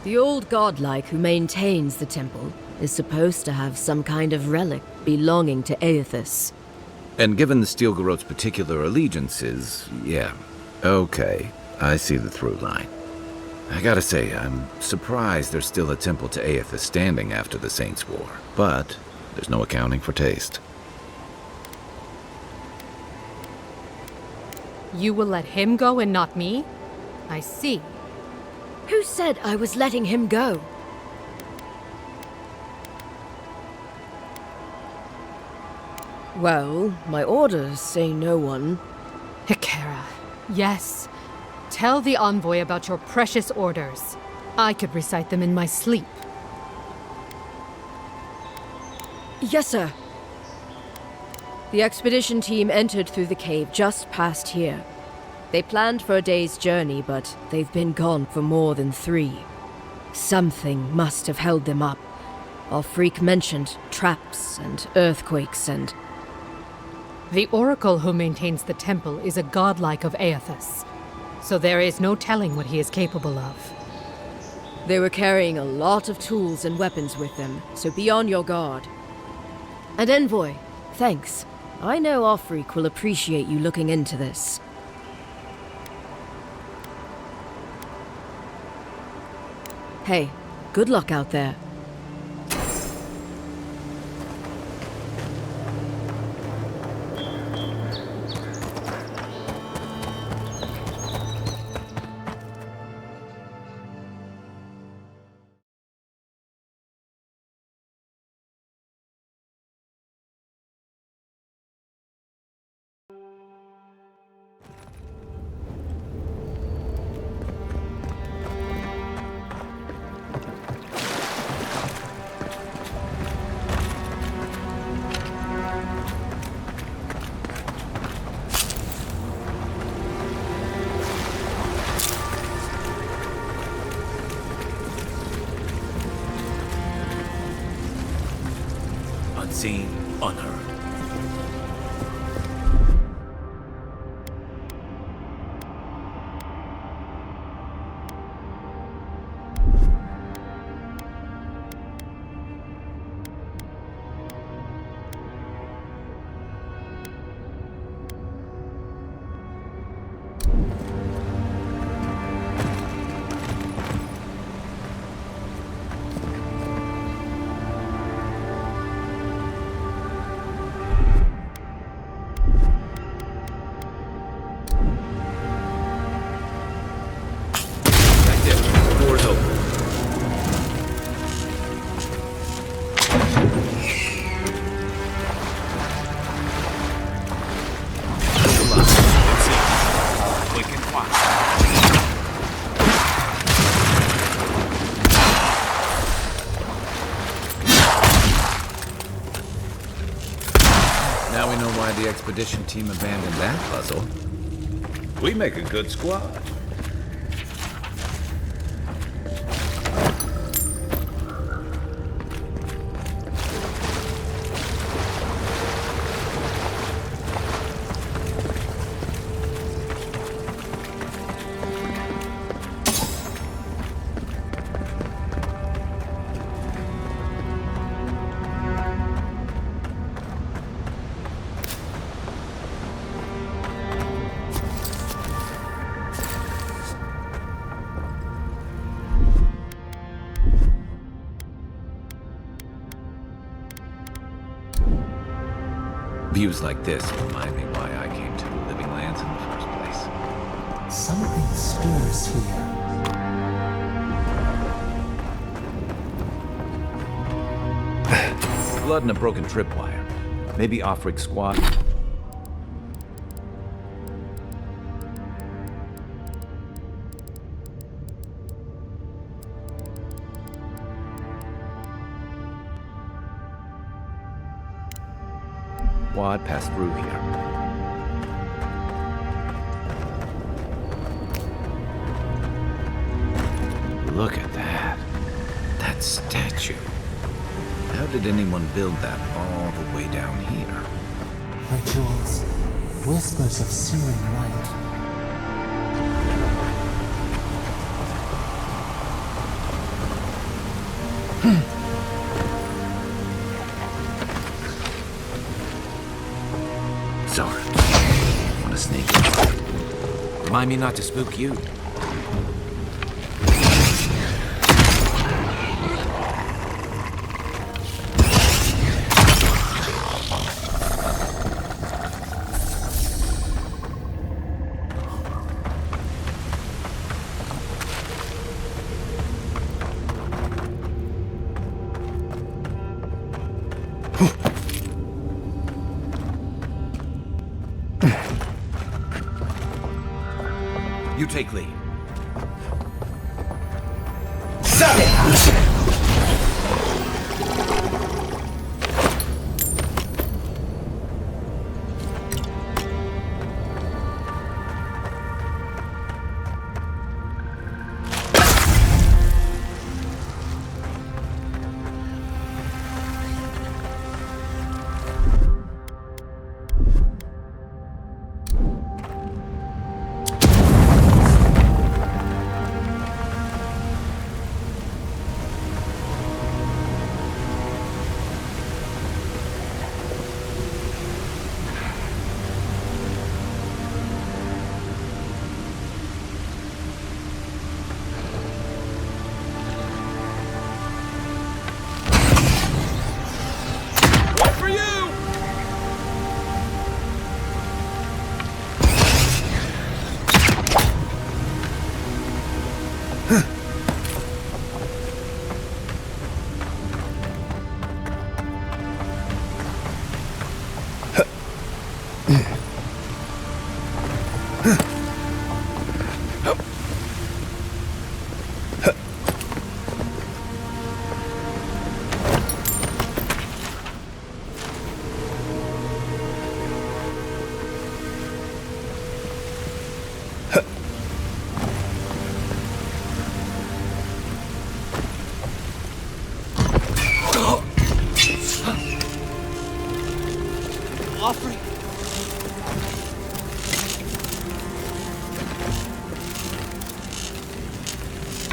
The old godlike who maintains the temple is supposed to have some kind of relic belonging to Aethys. And given the Steel Garrote's particular allegiances, yeah. Okay, I see the through line. I gotta say, I'm surprised there's still a temple to Aethys standing after the Saints' War. But there's no accounting for taste. You will let him go and not me? I see. Who said I was letting him go? Well, my orders say no one. Hikara, yes. Tell the envoy about your precious orders. I could recite them in my sleep. Yes, sir. The expedition team entered through the cave just past here. They planned for a day's journey, but they've been gone for more than 3. Something must have held them up. Our freak mentioned traps and earthquakes and... The Oracle who maintains the temple is a godlike of Aethys, so there is no telling what he is capable of. They were carrying a lot of tools and weapons with them, so be on your guard. And Envoy, thanks. I know our freak will appreciate you looking into this. Hey, good luck out there. Unseen, unheard. we know why the expedition team abandoned that puzzle. We make a good squad. Views like this remind me why I came to the Living Lands in the first place. Something stirs here. Blood and a broken tripwire. Maybe off-rig squad. Squad passed through here. Look at that. That statue. How did anyone build that all the way down here? Rituals, whispers of searing light. Sorry. Want to sneak in? Remind me not to spook you. You take lead.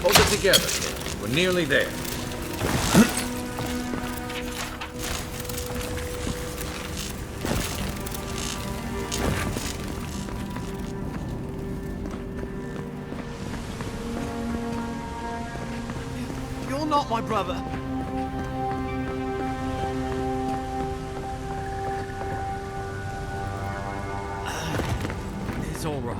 Hold it together. We're nearly there. You're not my brother. It's all right.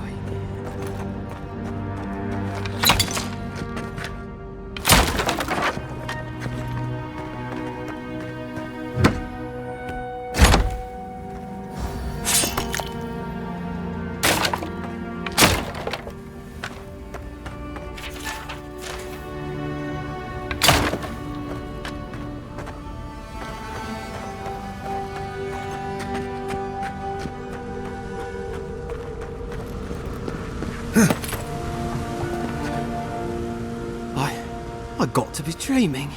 got to be dreaming.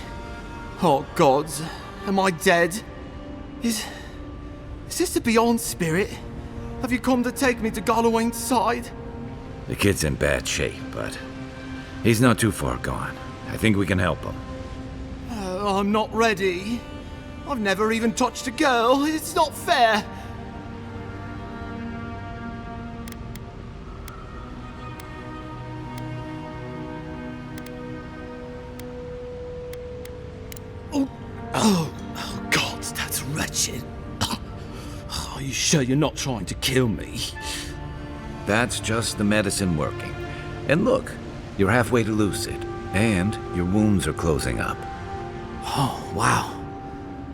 Oh gods, am I dead? Is this the beyond spirit? Have you come to take me to Gallowayne's side? The kid's in bad shape, but he's not too far gone. I think we can help him. I'm not ready. I've never even touched a girl. It's not fair. Oh, God, that's wretched. Are you sure you're not trying to kill me? That's just the medicine working. And look, you're halfway to lucid, and your wounds are closing up. Oh, wow.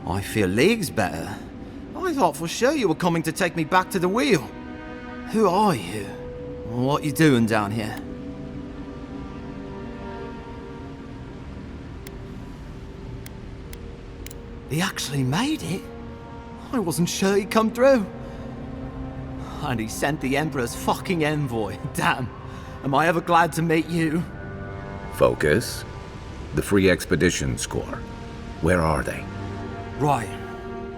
I feel leagues better. I thought for sure you were coming to take me back to the wheel. Who are you? What you doing down here? He actually made it? I wasn't sure he'd come through. And he sent the Emperor's fucking envoy. Damn. Am I ever glad to meet you? Focus. The free expedition score. Where are they? Right.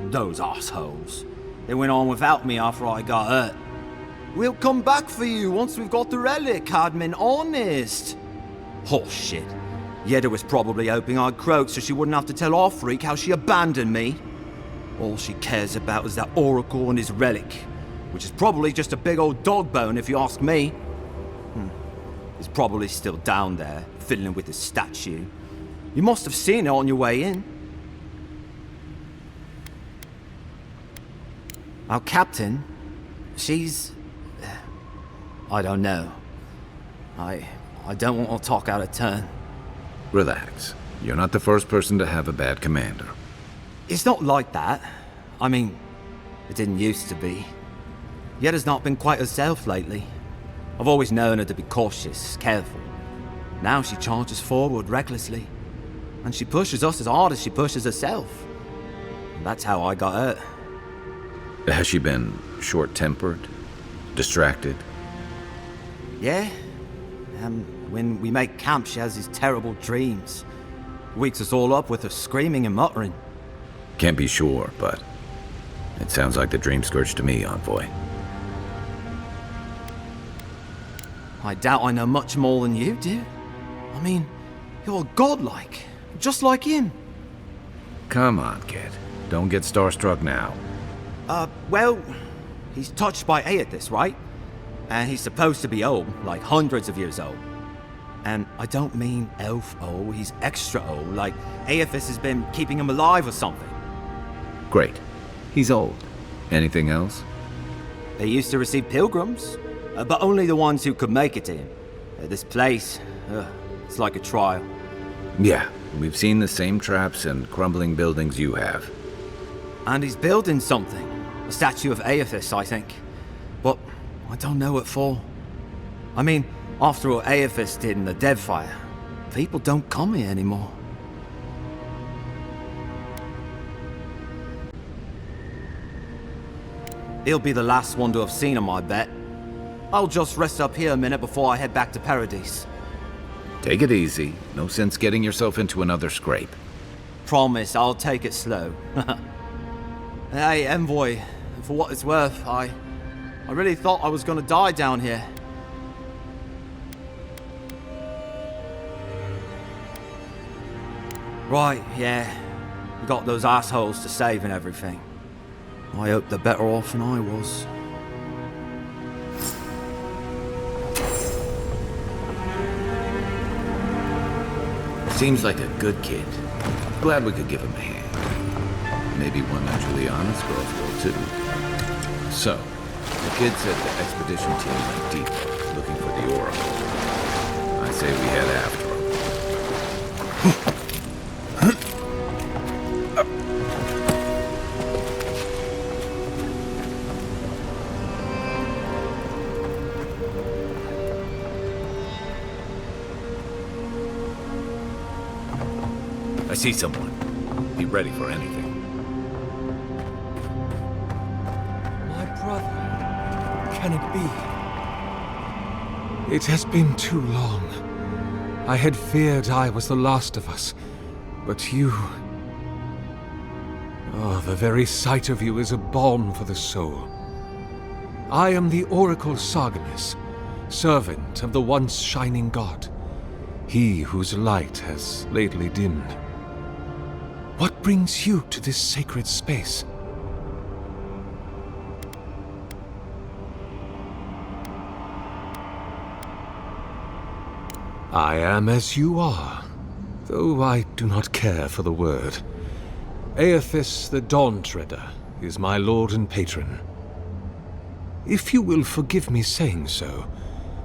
Those assholes. They went on without me after I got hurt. We'll come back for you once we've got the relic, Admin. Honest. Oh, shit. Yeda was probably hoping I'd croak so she wouldn't have to tell our freak how she abandoned me. All she cares about is that Oracle and his relic, which is probably just a big old dog bone if you ask me. It's probably still down there, fiddling with the statue. You must have seen it on your way in. Our captain, she's... I don't know. I don't want to talk out of turn. Relax. You're not the first person to have a bad commander. It's not like that. I mean, it didn't used to be. Yeda's not been quite herself lately. I've always known her to be cautious, careful. Now she charges forward recklessly. And she pushes us as hard as she pushes herself. And that's how I got hurt. Has she been short-tempered? Distracted? Yeah. When we make camp, she has these terrible dreams. Wakes us all up with her screaming and muttering. Can't be sure, but it sounds like the dream scourge to me, Envoy. I doubt I know much more than you do. I mean, you're godlike, just like him. Come on, kid. Don't get starstruck now. Well, he's touched by Aethys, right? And he's supposed to be old, like hundreds of years old. And I don't mean elf old, he's extra old, like Aethys has been keeping him alive or something. Great. He's old. Anything else? They used to receive pilgrims, but only the ones who could make it to him. This place, it's like a trial. Yeah, we've seen the same traps and crumbling buildings you have. And he's building something. A statue of Aethys, I think. But I don't know what for. I mean, after what Aethys did in the Deadfire, people don't come here anymore. He'll be the last one to have seen him, I bet. I'll just rest up here a minute before I head back to Paradise. Take it easy. No sense getting yourself into another scrape. Promise, I'll take it slow. Hey, Envoy, for what it's worth, I really thought I was gonna die down here. Right, yeah. We got those assholes to save and everything. I hope they're better off than I was. Seems like a good kid. Glad we could give him a hand. Maybe one of Juliana's girls will too. So, the kid said the expedition team went deep, looking for the Oracle. I say we head after him. I see someone. Be ready for anything. My brother. Can it be? It has been too long. I had feared I was the last of us, but you... Oh, the very sight of you is a balm for the soul. I am the Oracle Sargenis, servant of the once shining god, he whose light has lately dimmed. What brings you to this sacred space? I am as you are, though I do not care for the word. Aethys the Dawn Treader is my lord and patron. If you will forgive me saying so,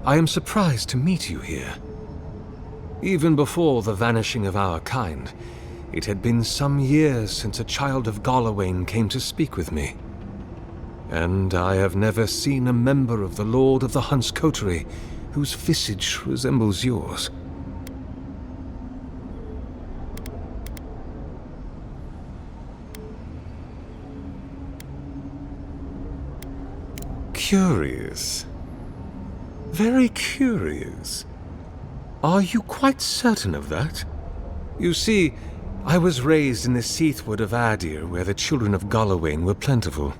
I am surprised to meet you here. Even before the vanishing of our kind, it had been some years since a child of Galawain came to speak with me. And I have never seen a member of the Lord of the Hunt's coterie whose visage resembles yours. Curious. Very curious. Are you quite certain of that? You see, I was raised in the Seathwood of Adir, where the children of Galawain were plentiful.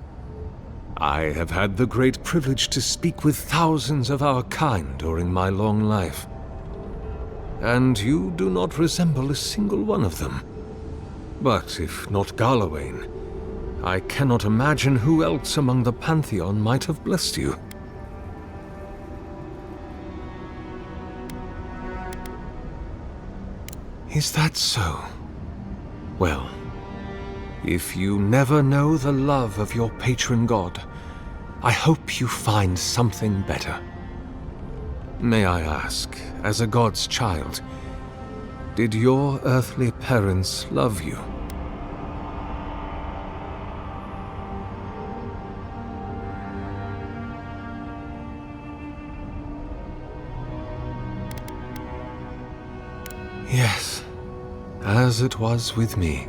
I have had the great privilege to speak with thousands of our kind during my long life. And you do not resemble a single one of them. But if not Galawain, I cannot imagine who else among the Pantheon might have blessed you. Is that so? Well, if you never know the love of your patron god, I hope you find something better. May I ask, as a god's child, did your earthly parents love you? Yes, as it was with me.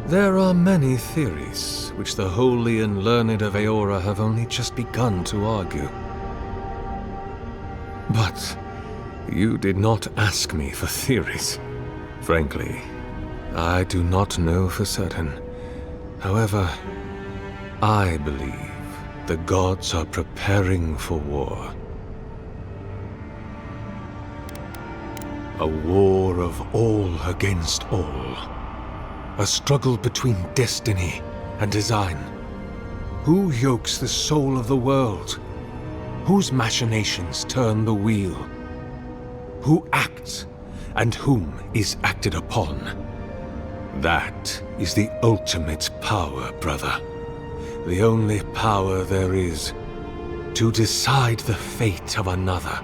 There are many theories, which the holy and learned of Eora have only just begun to argue. But you did not ask me for theories. Frankly, I do not know for certain. However, I believe the gods are preparing for war. A war of all against all. A struggle between destiny and design. Who yokes the soul of the world? Whose machinations turn the wheel? Who acts and whom is acted upon? That is the ultimate power, brother. The only power there is, to decide the fate of another,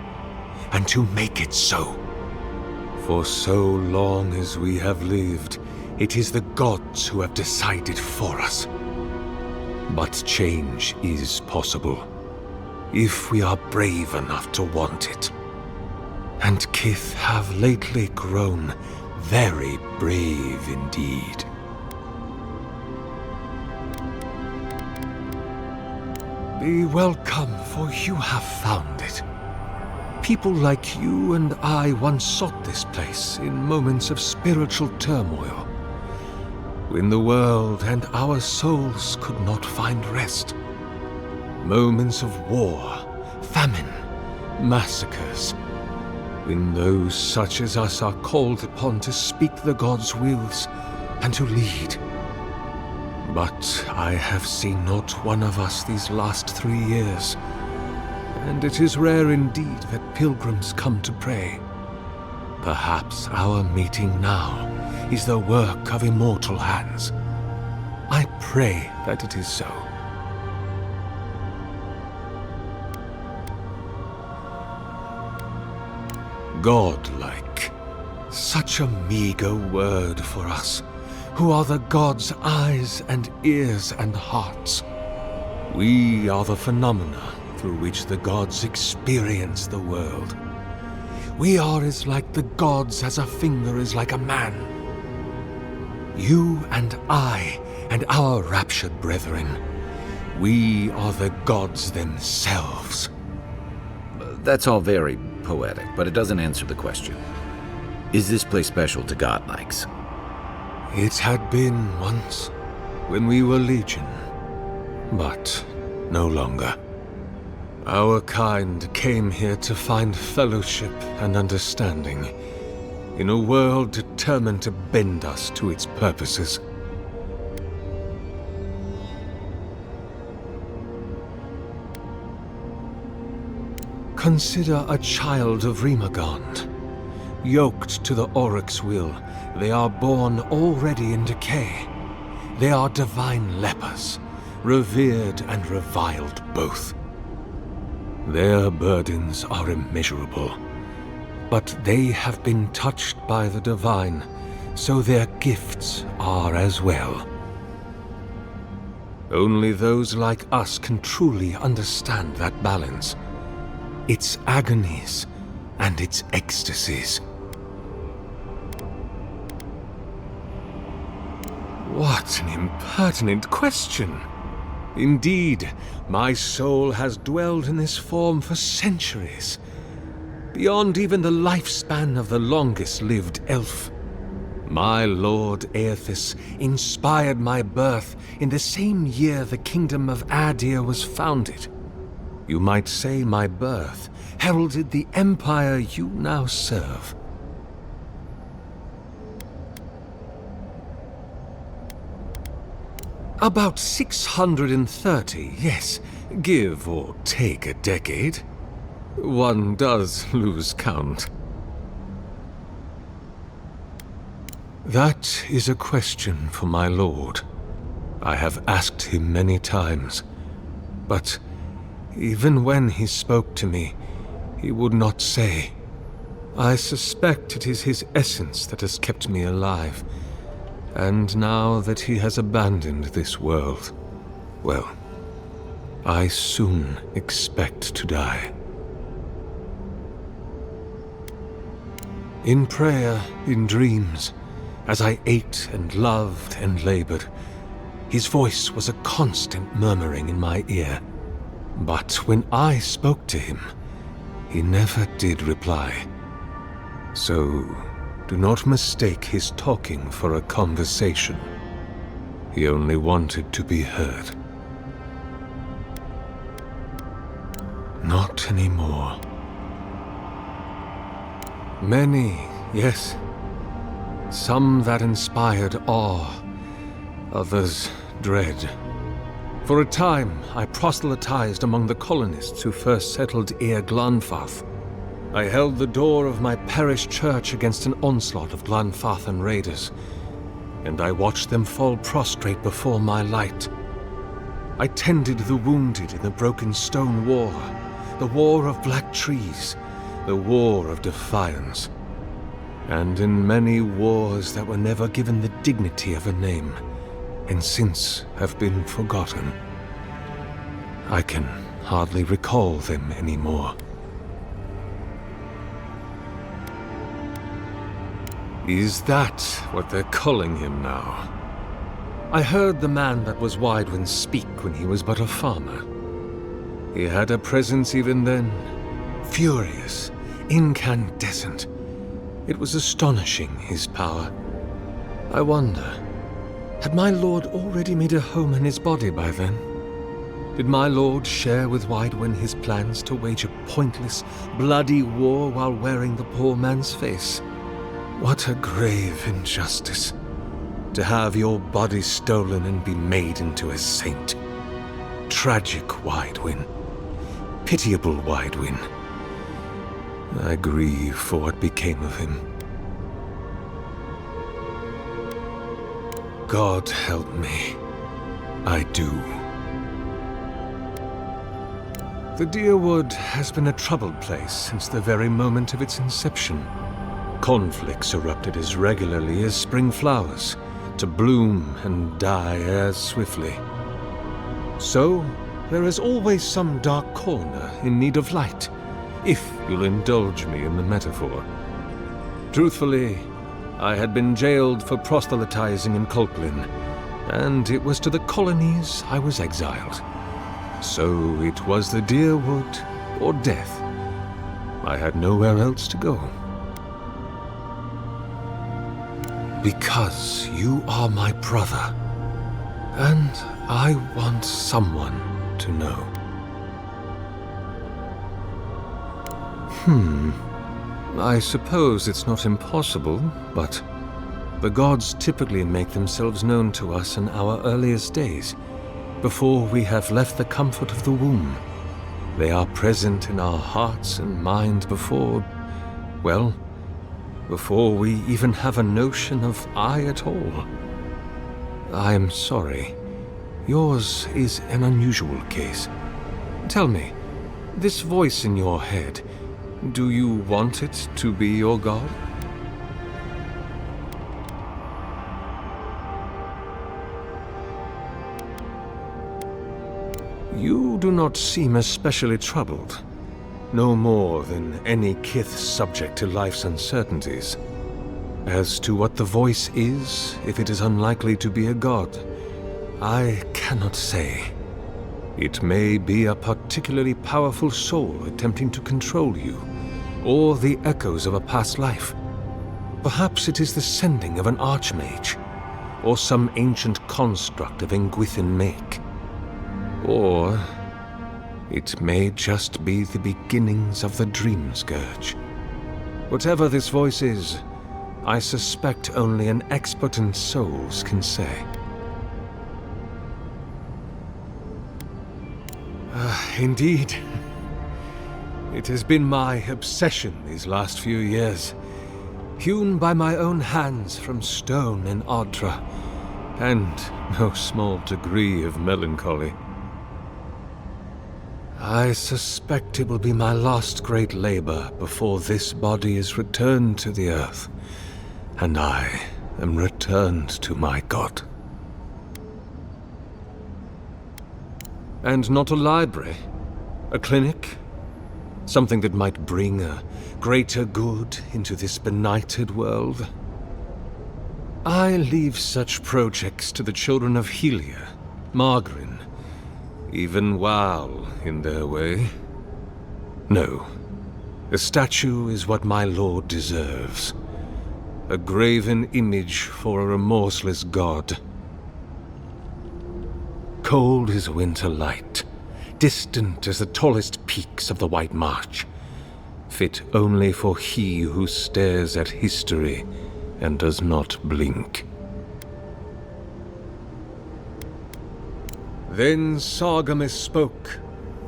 and to make it so. For so long as we have lived, it is the gods who have decided for us. But change is possible, if we are brave enough to want it. And Kith have lately grown very brave indeed. Be welcome, for you have found it. People like you and I once sought this place in moments of spiritual turmoil, when the world and our souls could not find rest. Moments of war, famine, massacres, when those such as us are called upon to speak the gods' wills and to lead. But I have seen not one of us these last 3 years, and it is rare indeed that pilgrims come to pray. Perhaps our meeting now is the work of immortal hands. I pray that it is so. Godlike. Such a meager word for us, who are the gods' eyes and ears and hearts. We are the phenomena through which the gods experience the world. We are as like the gods as a finger is like a man. You and I and our raptured brethren, We are the gods themselves. That's all very poetic, but it doesn't answer the question. Is this place special to godlikes? It had been once, when we were legion, but no longer. Our kind came here to find fellowship and understanding in a world determined to bend us to its purposes. Consider a child of Rimagond. Yoked to the Oryx's will, they are born already in decay. They are divine lepers, revered and reviled both. Their burdens are immeasurable, but they have been touched by the divine, so their gifts are as well. Only those like us can truly understand that balance, its agonies and its ecstasies. What an impertinent question! Indeed, my soul has dwelled in this form for centuries, beyond even the lifespan of the longest-lived elf. My lord Aethys inspired my birth in the same year the kingdom of Adir was founded. You might say my birth heralded the empire you now serve. About 630, yes, give or take a decade. One does lose count. That is a question for my lord. I have asked him many times, but even when he spoke to me, he would not say. I suspect it is his essence that has kept me alive. And now that he has abandoned this world, well, I soon expect to die. In prayer, in dreams, as I ate and loved and labored, his voice was a constant murmuring in my ear. But when I spoke to him, he never did reply. So, do not mistake his talking for a conversation. He only wanted to be heard. Not anymore. Many, yes. Some that inspired awe, others dread. For a time, I proselytized among the colonists who first settled Eir Glanfath. I held the door of my parish church against an onslaught of Glanfathan raiders, and I watched them fall prostrate before my light. I tended the wounded in the Broken Stone War, the War of Black Trees, the War of Defiance, and in many wars that were never given the dignity of a name, and since have been forgotten. I can hardly recall them anymore. Is that what they're calling him now? I heard the man that was Widewind speak when he was but a farmer. He had a presence even then, furious, incandescent. It was astonishing, his power. I wonder, had my lord already made a home in his body by then? Did my lord share with Widewind his plans to wage a pointless, bloody war while wearing the poor man's face? What a grave injustice, to have your body stolen and be made into a saint. Tragic Widewind, pitiable Widewind. I grieve for what became of him. God help me, I do. The Deerwood has been a troubled place since the very moment of its inception. Conflicts erupted as regularly as spring flowers, to bloom and die as swiftly. So, there is always some dark corner in need of light, if you'll indulge me in the metaphor. Truthfully, I had been jailed for proselytizing in Colplin, and it was to the colonies I was exiled. So it was the deer wood or death. I had nowhere else to go. Because you are my brother, and I want someone to know. I suppose it's not impossible, but the gods typically make themselves known to us in our earliest days, before we have left the comfort of the womb. They are present in our hearts and mind before we even have a notion of I at all. I'm sorry. Yours is an unusual case. Tell me, this voice in your head, do you want it to be your god? You do not seem especially troubled. No more than any kith subject to life's uncertainties. As to what the voice is, if it is unlikely to be a god, I cannot say. It may be a particularly powerful soul attempting to control you, or the echoes of a past life. Perhaps it is the sending of an archmage, or some ancient construct of Engwithan make. Or it may just be the beginnings of the dream scourge. Whatever this voice is, I suspect only an expert in souls can say. Indeed. It has been my obsession these last few years, hewn by my own hands from stone in Ardra, and no small degree of melancholy. I suspect it will be my last great labor before this body is returned to the earth, and I am returned to my god. And not a library, a clinic, something that might bring a greater good into this benighted world. I leave such projects to the children of Helia, Margarin, even Wal in their way. No, a statue is what my lord deserves. A graven image for a remorseless god. Cold as winter light, distant as the tallest peaks of the White March, fit only for he who stares at history and does not blink. Then Sargamas spoke,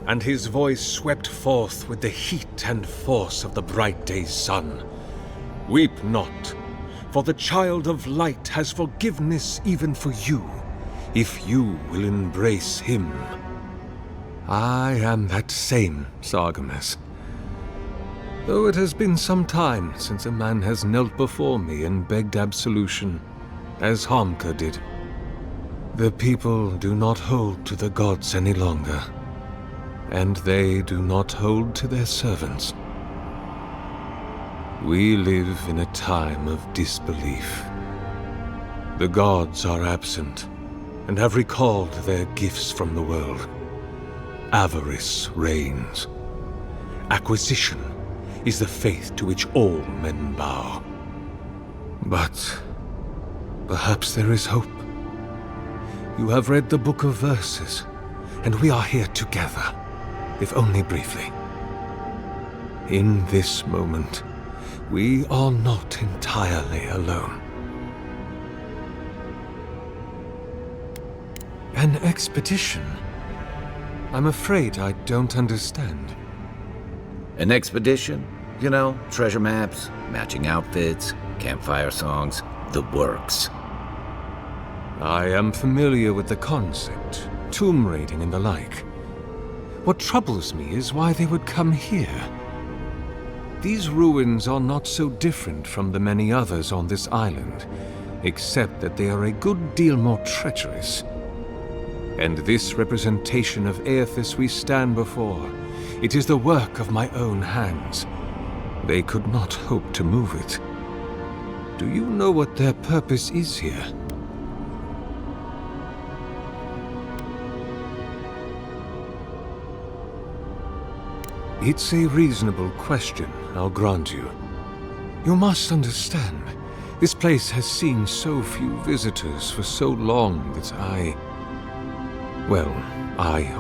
and his voice swept forth with the heat and force of the bright day's sun. Weep not, for the child of light has forgiveness even for you, if you will embrace him. I am that same Sargamas. Though it has been some time since a man has knelt before me and begged absolution, as Hamka did. The people do not hold to the gods any longer, and they do not hold to their servants. We live in a time of disbelief. The gods are absent, and have recalled their gifts from the world. Avarice reigns. Acquisition is the faith to which all men bow. But perhaps there is hope. You have read the Book of Verses, and we are here together, if only briefly. In this moment, we are not entirely alone. An expedition? I'm afraid I don't understand. An expedition? You know, treasure maps, matching outfits, campfire songs, the works. I am familiar with the concept, tomb raiding and the like. What troubles me is why they would come here. These ruins are not so different from the many others on this island, except that they are a good deal more treacherous. And this representation of Aethys we stand before, it is the work of my own hands. They could not hope to move it. Do you know what their purpose is here? It's a reasonable question, I'll grant you. You must understand, this place has seen so few visitors for so long that I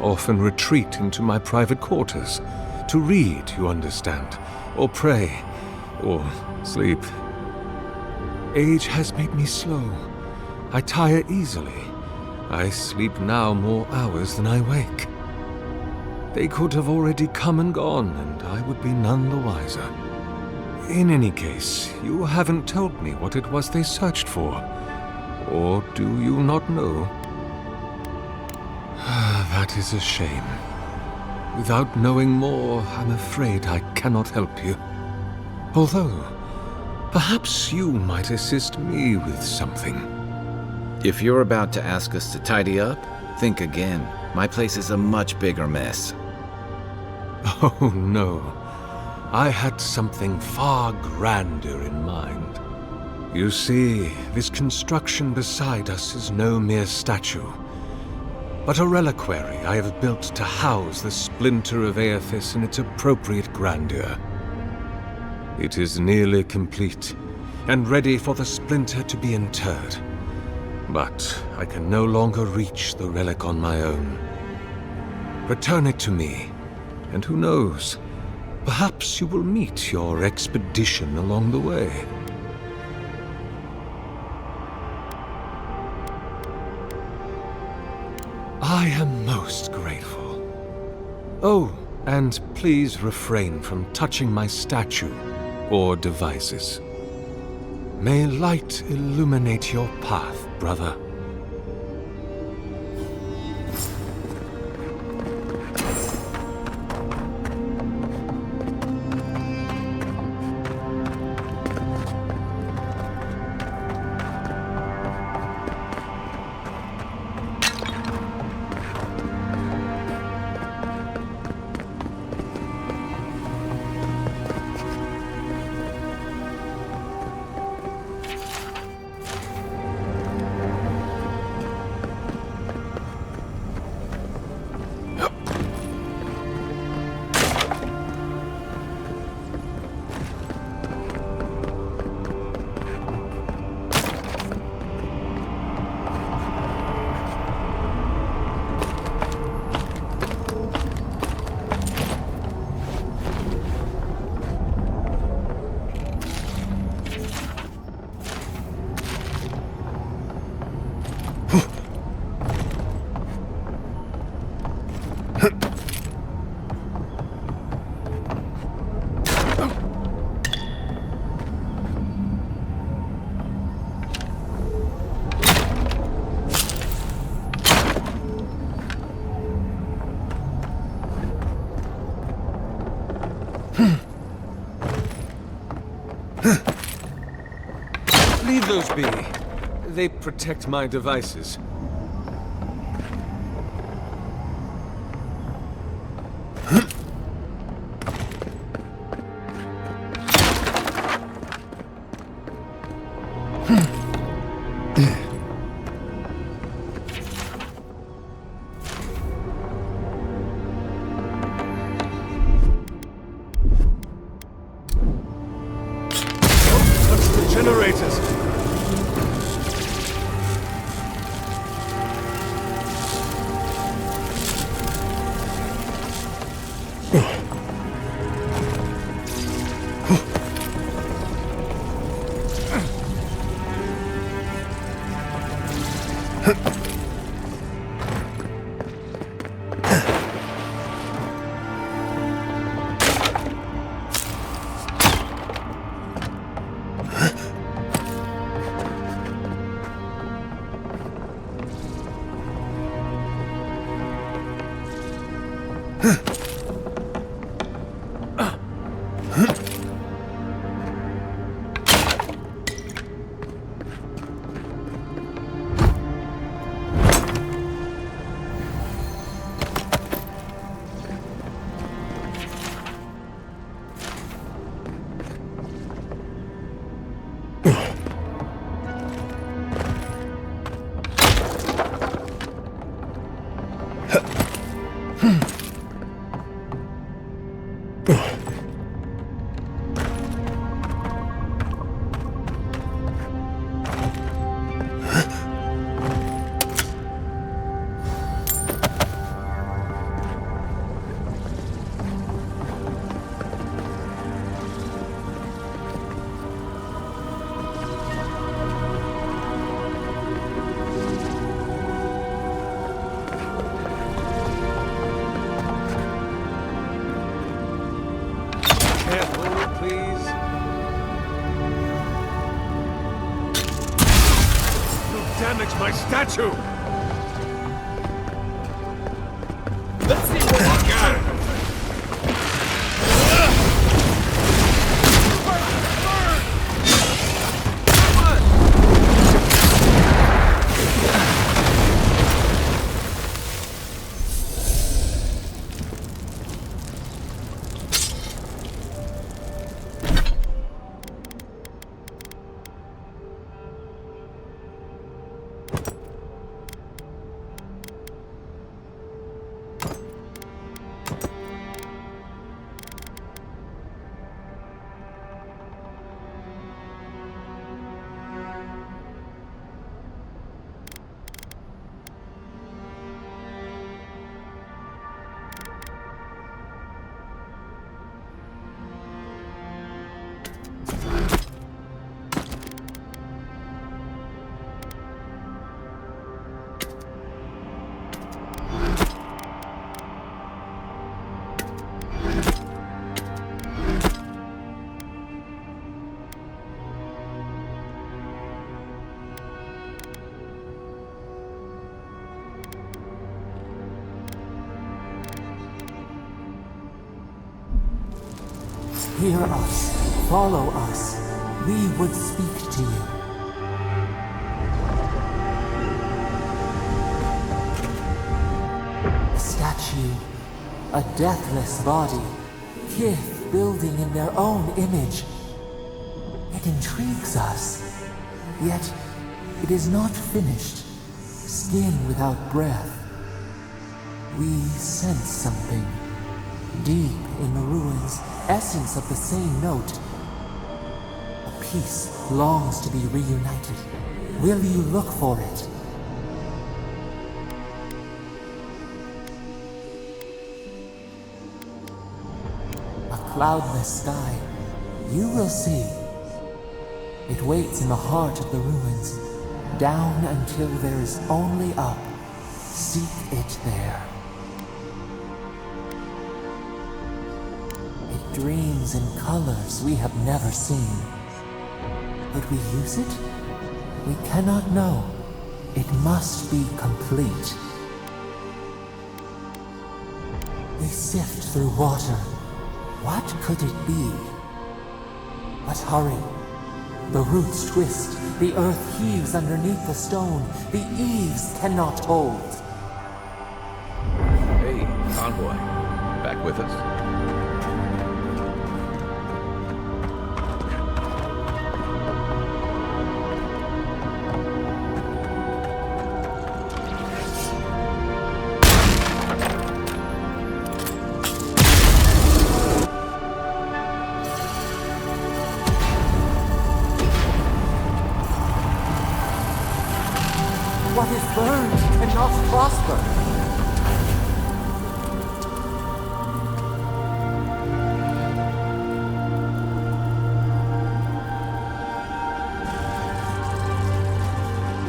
often retreat into my private quarters. To read, you understand, or pray, or sleep. Age has made me slow. I tire easily. I sleep now more hours than I wake. They could have already come and gone, and I would be none the wiser. In any case, you haven't told me what it was they searched for. Or do you not know? That is a shame. Without knowing more, I'm afraid I cannot help you. Although, perhaps you might assist me with something. If you're about to ask us to tidy up, think again. My place is a much bigger mess. Oh, no. I had something far grander in mind. You see, this construction beside us is no mere statue, but a reliquary I have built to house the splinter of Aethys in its appropriate grandeur. It is nearly complete, and ready for the splinter to be interred. But I can no longer reach the relic on my own. Return it to me, and who knows, perhaps you will meet your expedition along the way. I am most grateful. Oh, and please refrain from touching my statue or devices. May light illuminate your path, brother. Leave those be. They protect my devices. please. You damaged my statue! Let's see what we got. Hear us, follow us. We would speak to you. A statue, a deathless body, kith building in their own image. It intrigues us, yet it is not finished. Skin without breath. We sense something. Deep in the ruins, essence of the same note. A piece longs to be reunited. Will you look for it? A cloudless sky. You will see. It waits in the heart of the ruins, down until there is only up. Seek it there. Dreams in colors we have never seen. Would we use it? We cannot know. It must be complete. We sift through water. What could it be? But hurry. The roots twist. The earth heaves underneath the stone. The eaves cannot hold. Hey, convoy. Back with us? What is burned cannot prosper.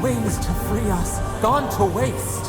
Wings to free us, gone to waste.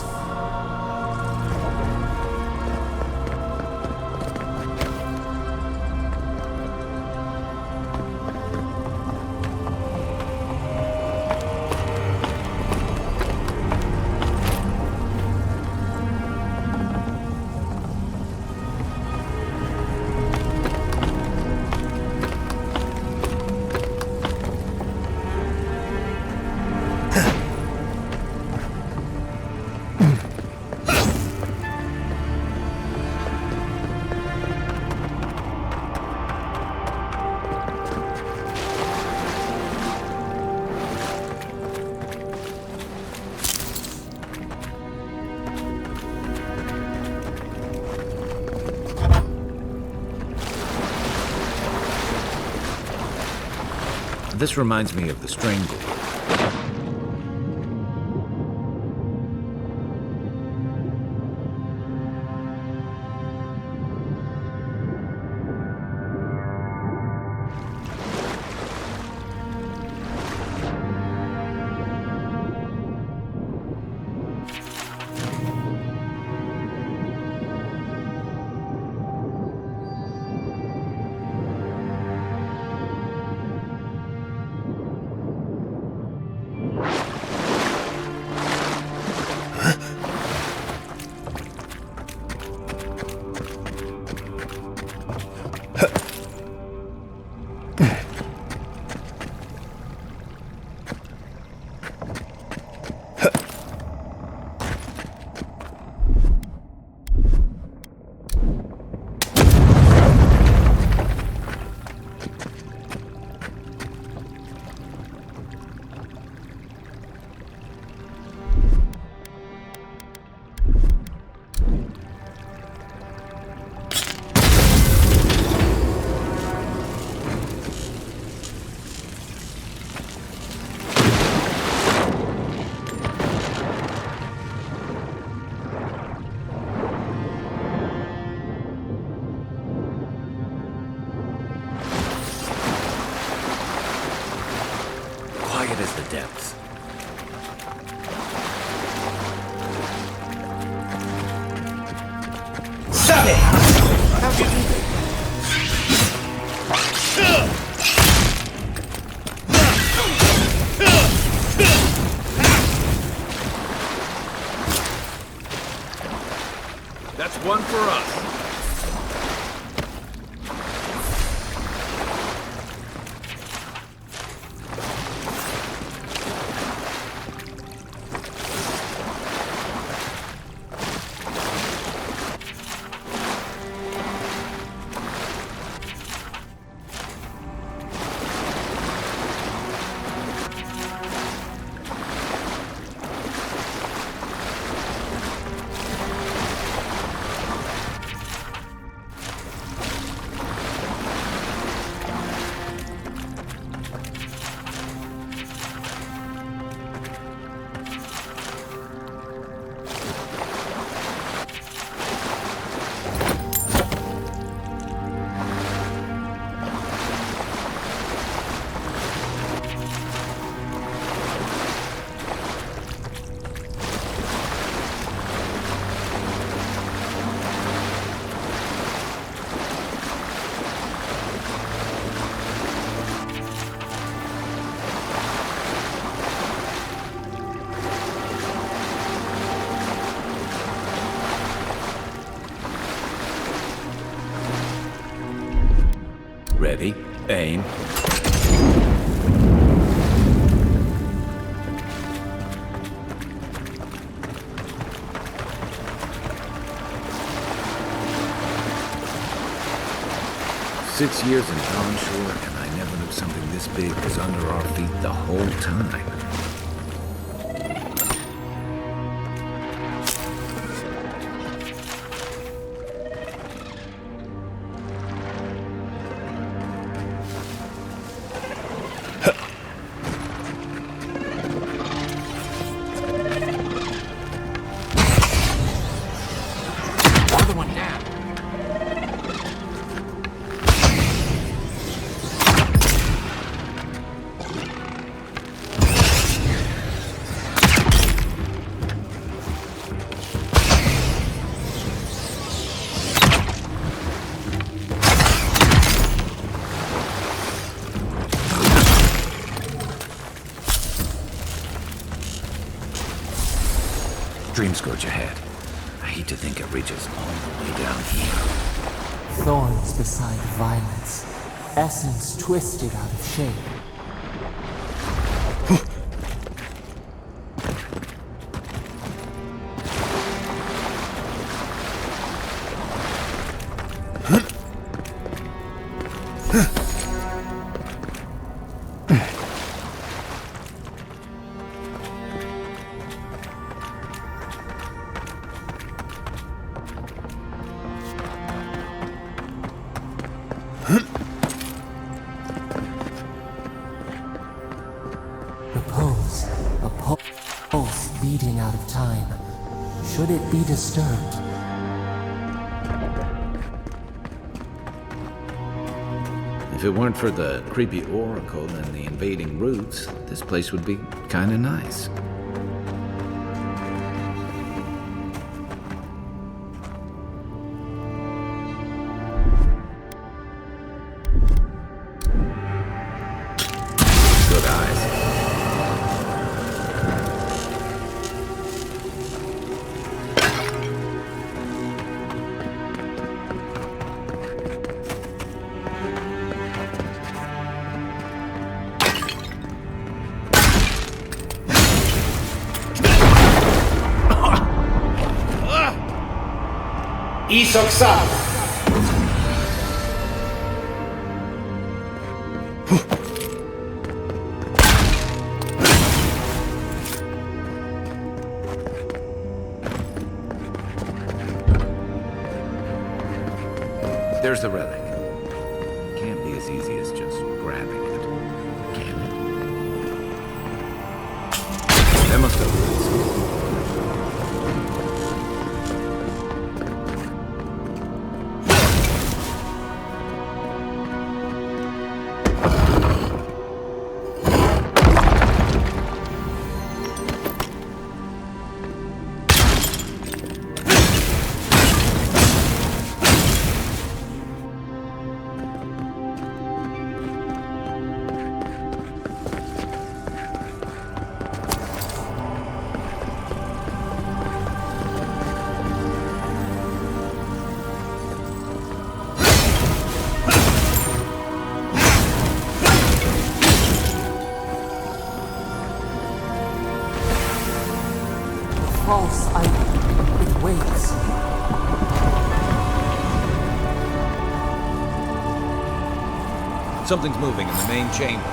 This reminds me of the Strangle. depths. Stop it! How'd you do this? That's one for us. Ready, aim. Six years in onshore, and I never knew something this big was under our feet the whole time. Dream scourge ahead. I hate to think it reaches all the way down here. Thorns beside violets, essence twisted out of shape. Pulse beating out of time. Should it be disturbed? If it weren't for the creepy oracle and the invading roots, this place would be kinda nice. Good eyes. Isoksan! There's the relic. Can't be as easy as just grabbing it, can it? That must have been Something's moving in the main chamber.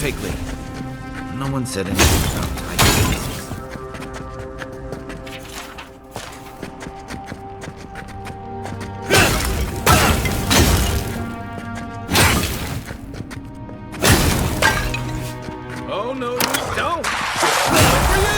Take lead. No one said anything about tidiness. Oh no, you don't! For you!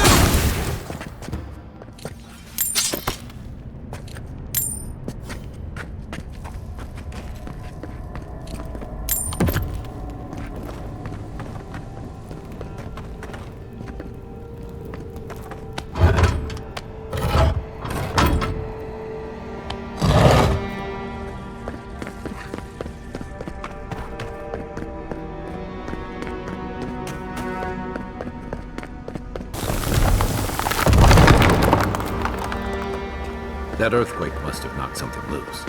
That earthquake must have knocked something loose.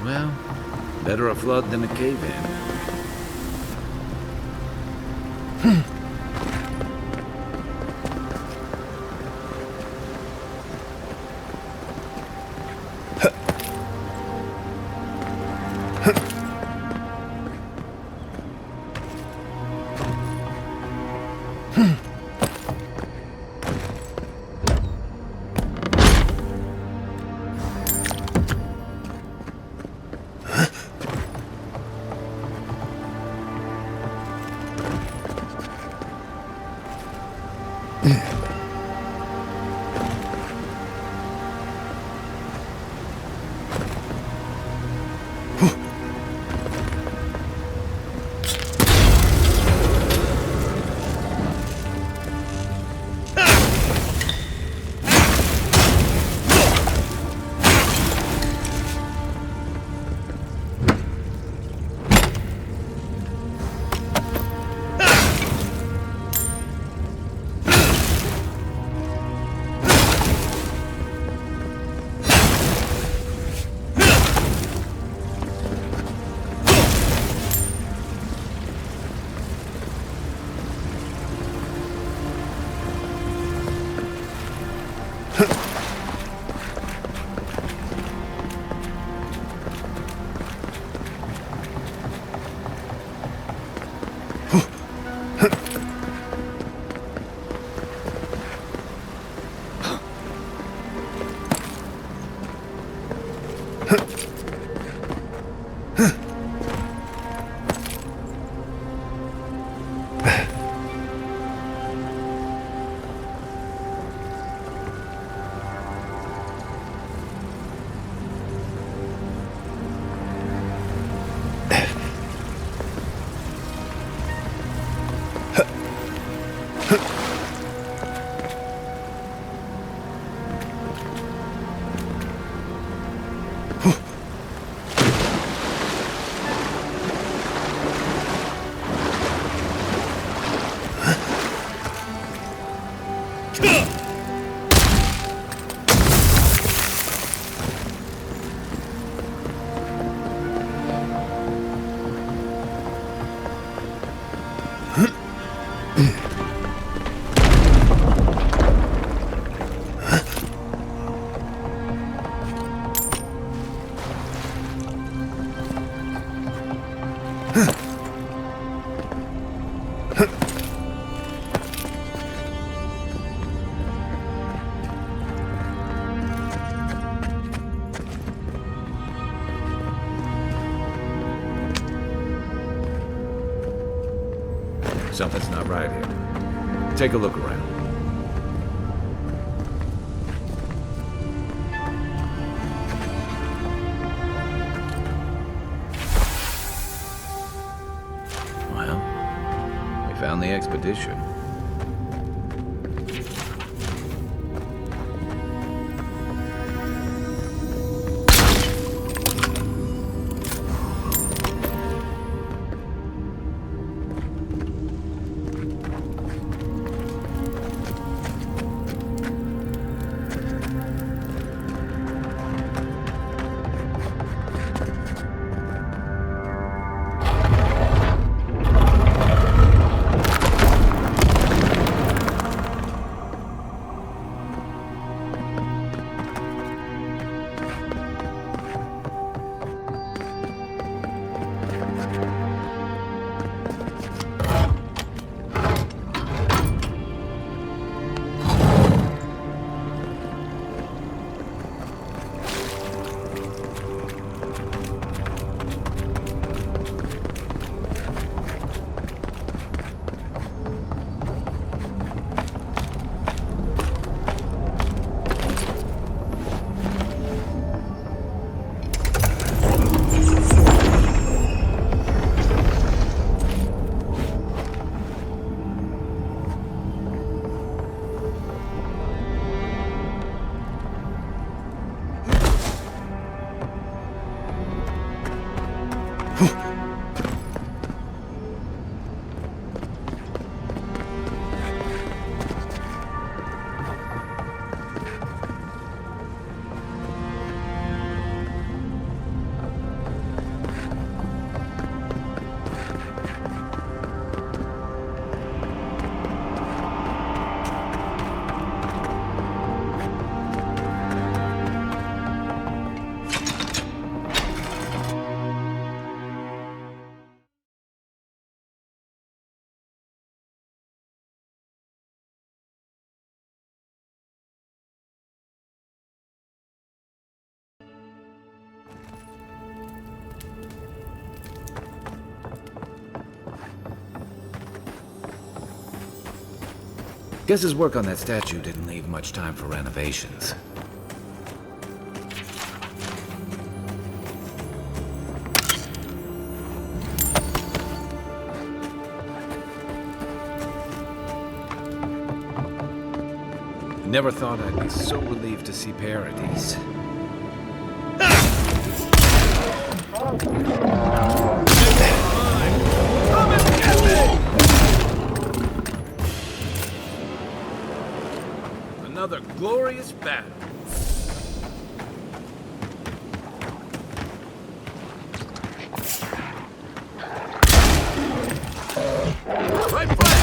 Well, better a flood than a cave-in. Something's not right here. Take a look around. Well, we found the expedition. Guess his work on that statue didn't leave much time for renovations. Never thought I'd be so relieved to see parodies. Another glorious battle. Right flank!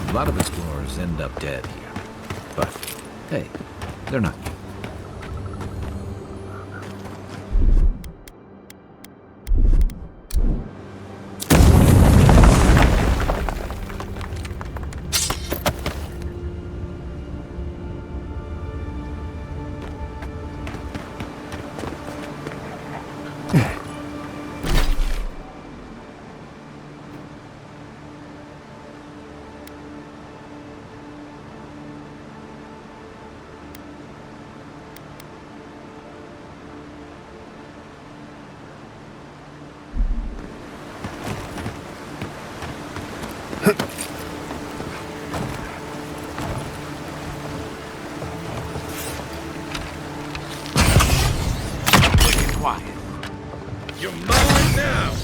A lot of explorers end up dead here. But, hey, they're not. quiet. You're mine now!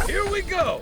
Here we go!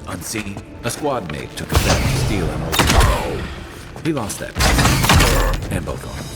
Unseen, a squad mate took a bet to steal an old... He lost that and both arms.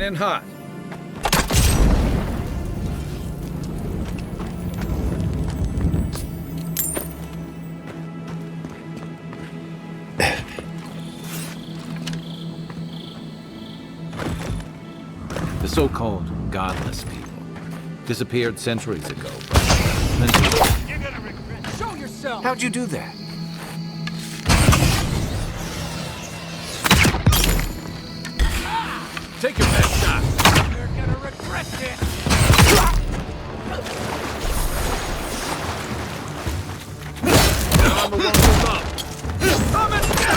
Coming in hot. The so-called godless people disappeared centuries ago. You're gonna regret. Show yourself. How'd you do that? Take your best shot. You're gonna regret this. Now I'm the one who's up. Come and get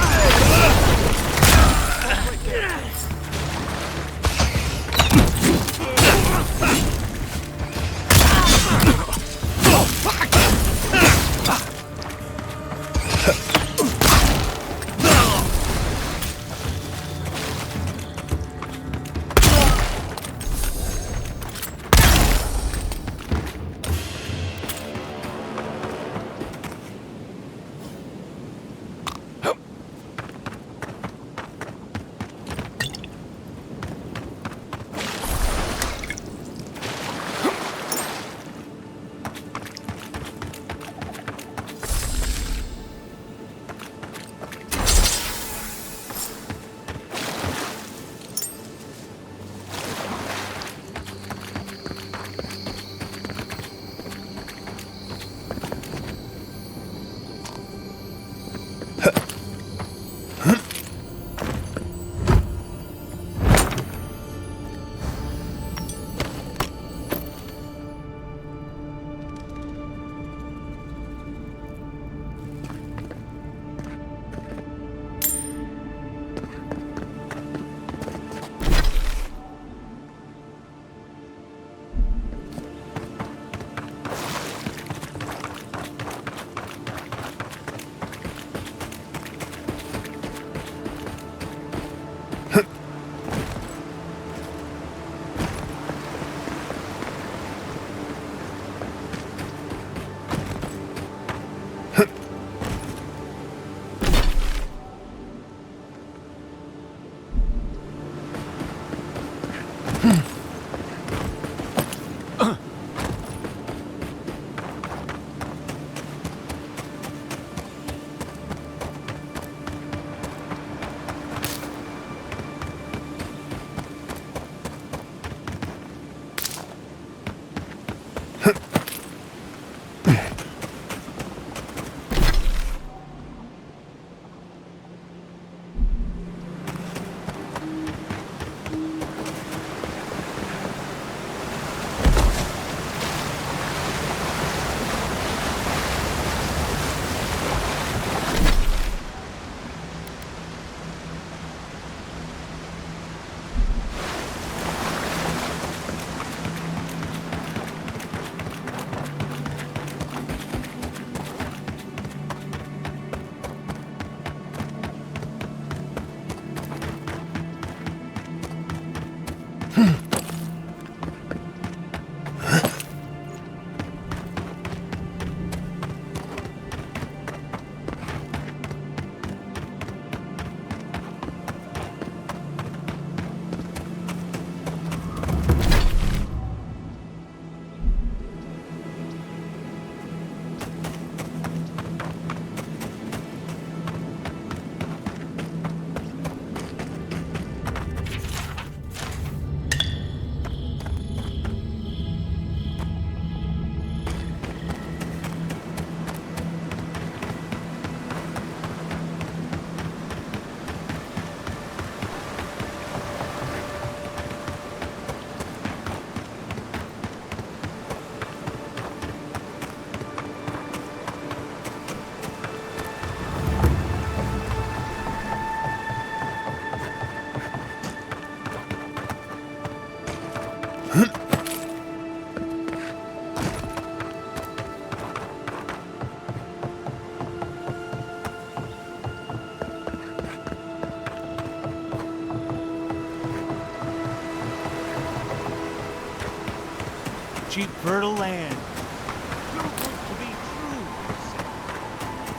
cheap, fertile land.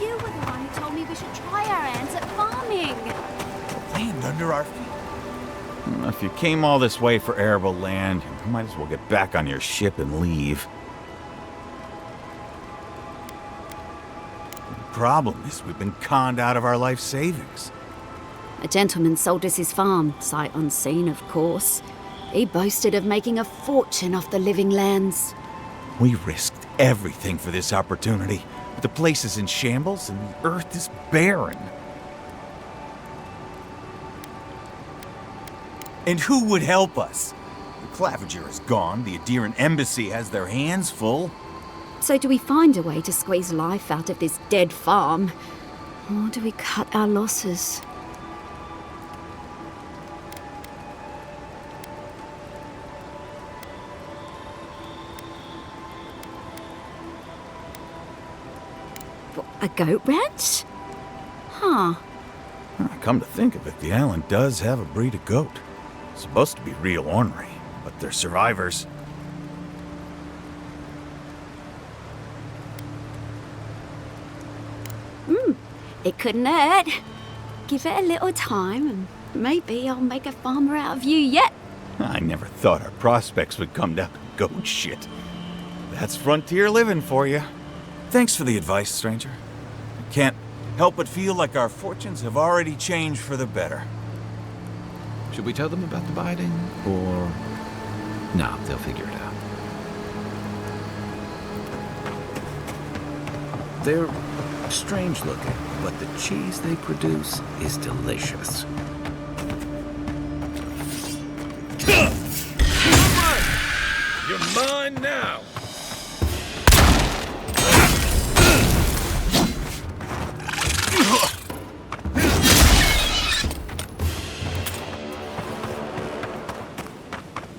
You were the one who told me we should try our hands at farming. Land under our feet. If you came all this way for arable land, you might as well get back on your ship and leave. The problem is we've been conned out of our life savings. A gentleman sold us his farm, sight unseen, of course. He boasted of making a fortune off the living lands. We risked everything for this opportunity, but the place is in shambles and the earth is barren. And who would help us? The Claviger is gone, the Adiran embassy has their hands full. So do we find a way to squeeze life out of this dead farm? Or do we cut our losses? A goat ranch? Huh. Come to think of it, the island does have a breed of goat. Supposed to be real ornery, but they're survivors. It couldn't hurt. Give it a little time and maybe I'll make a farmer out of you yet. I never thought our prospects would come down to goat shit. That's frontier living for you. Thanks for the advice, stranger. I can't help but feel like our fortunes have already changed for the better. Should we tell them about the biding, or... No, they'll figure it out. They're strange looking, but the cheese they produce is delicious. You're mine now!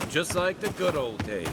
Just like the good old days.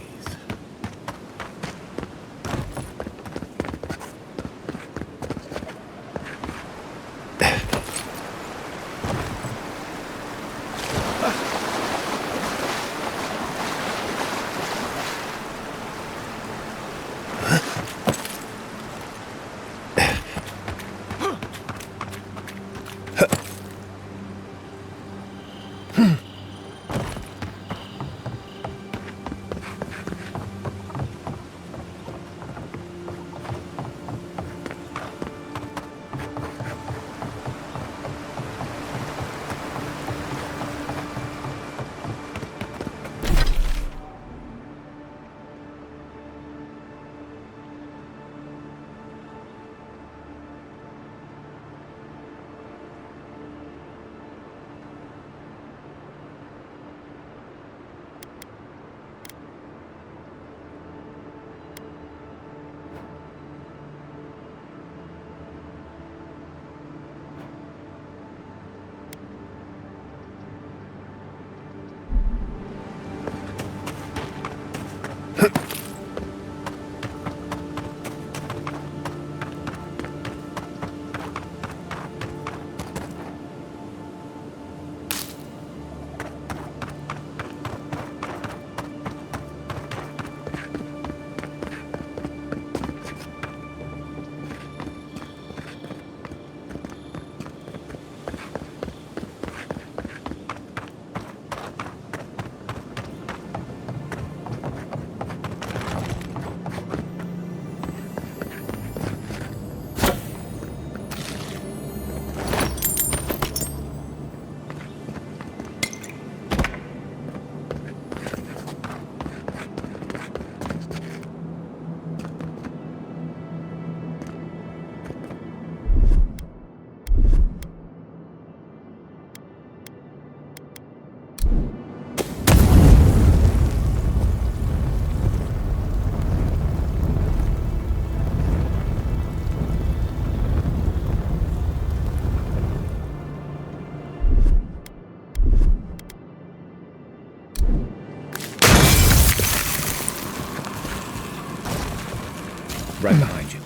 Right behind you.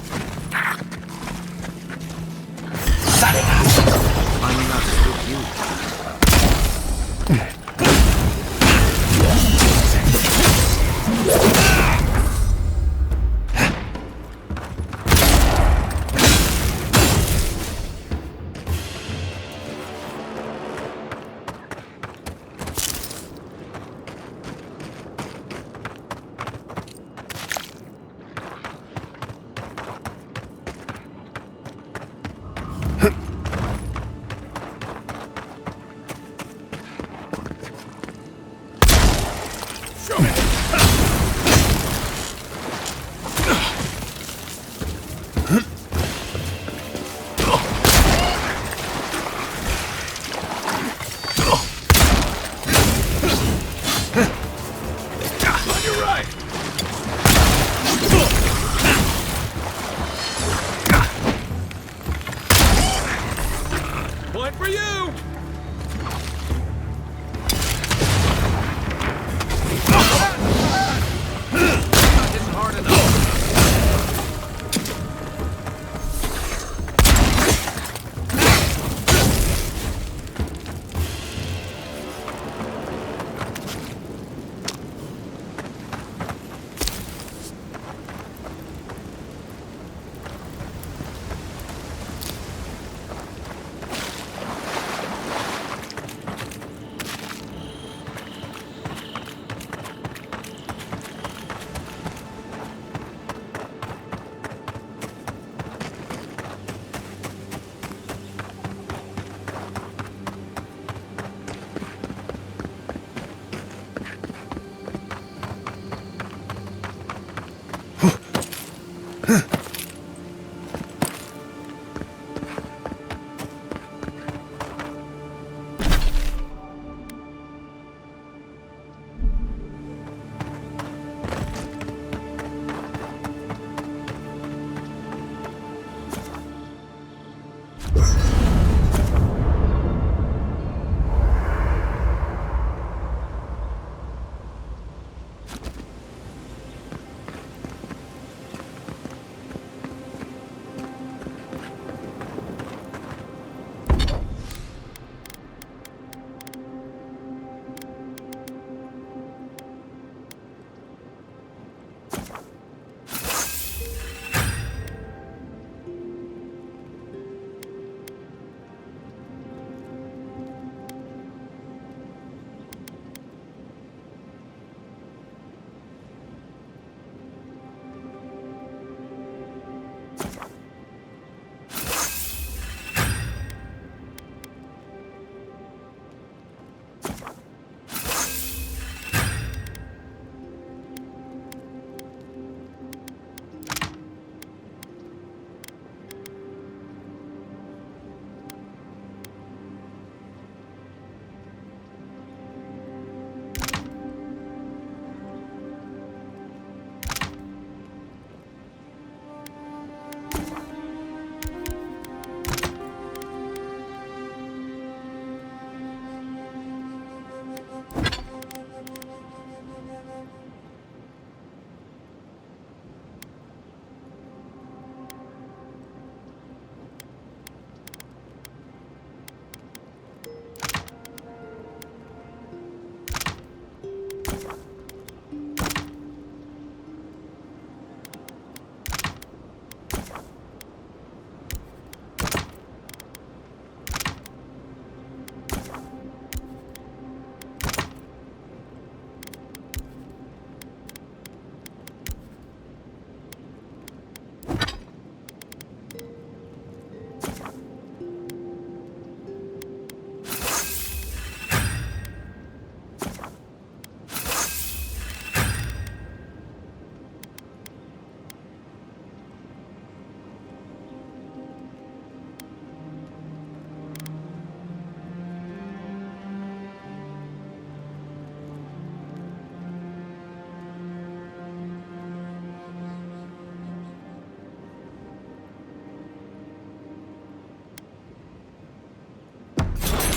I'm not with you.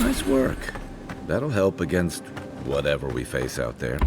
Nice work. That'll help against whatever we face out there.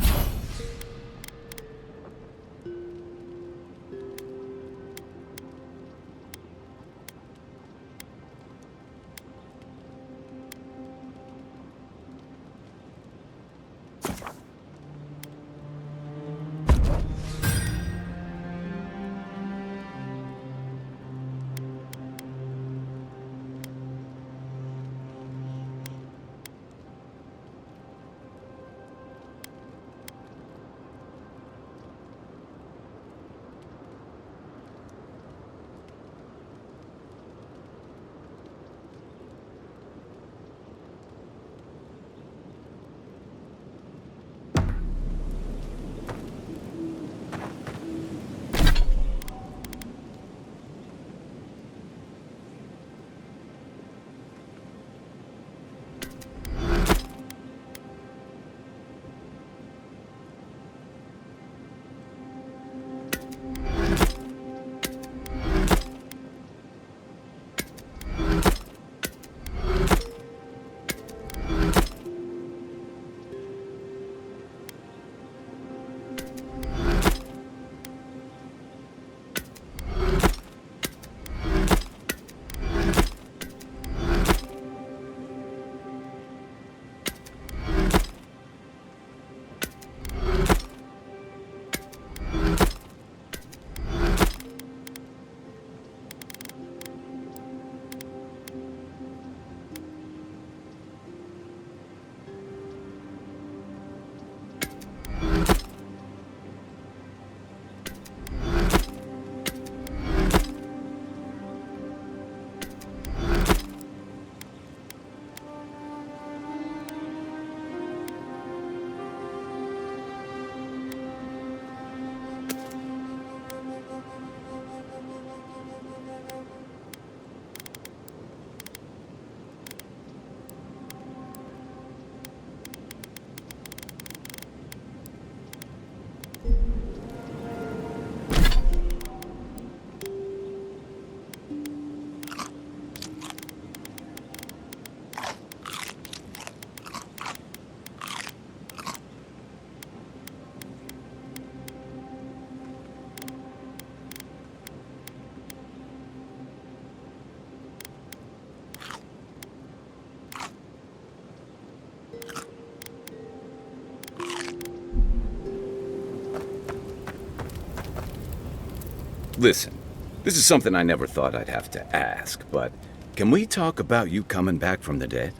Listen, this is something I never thought I'd have to ask, but can we talk about you coming back from the dead?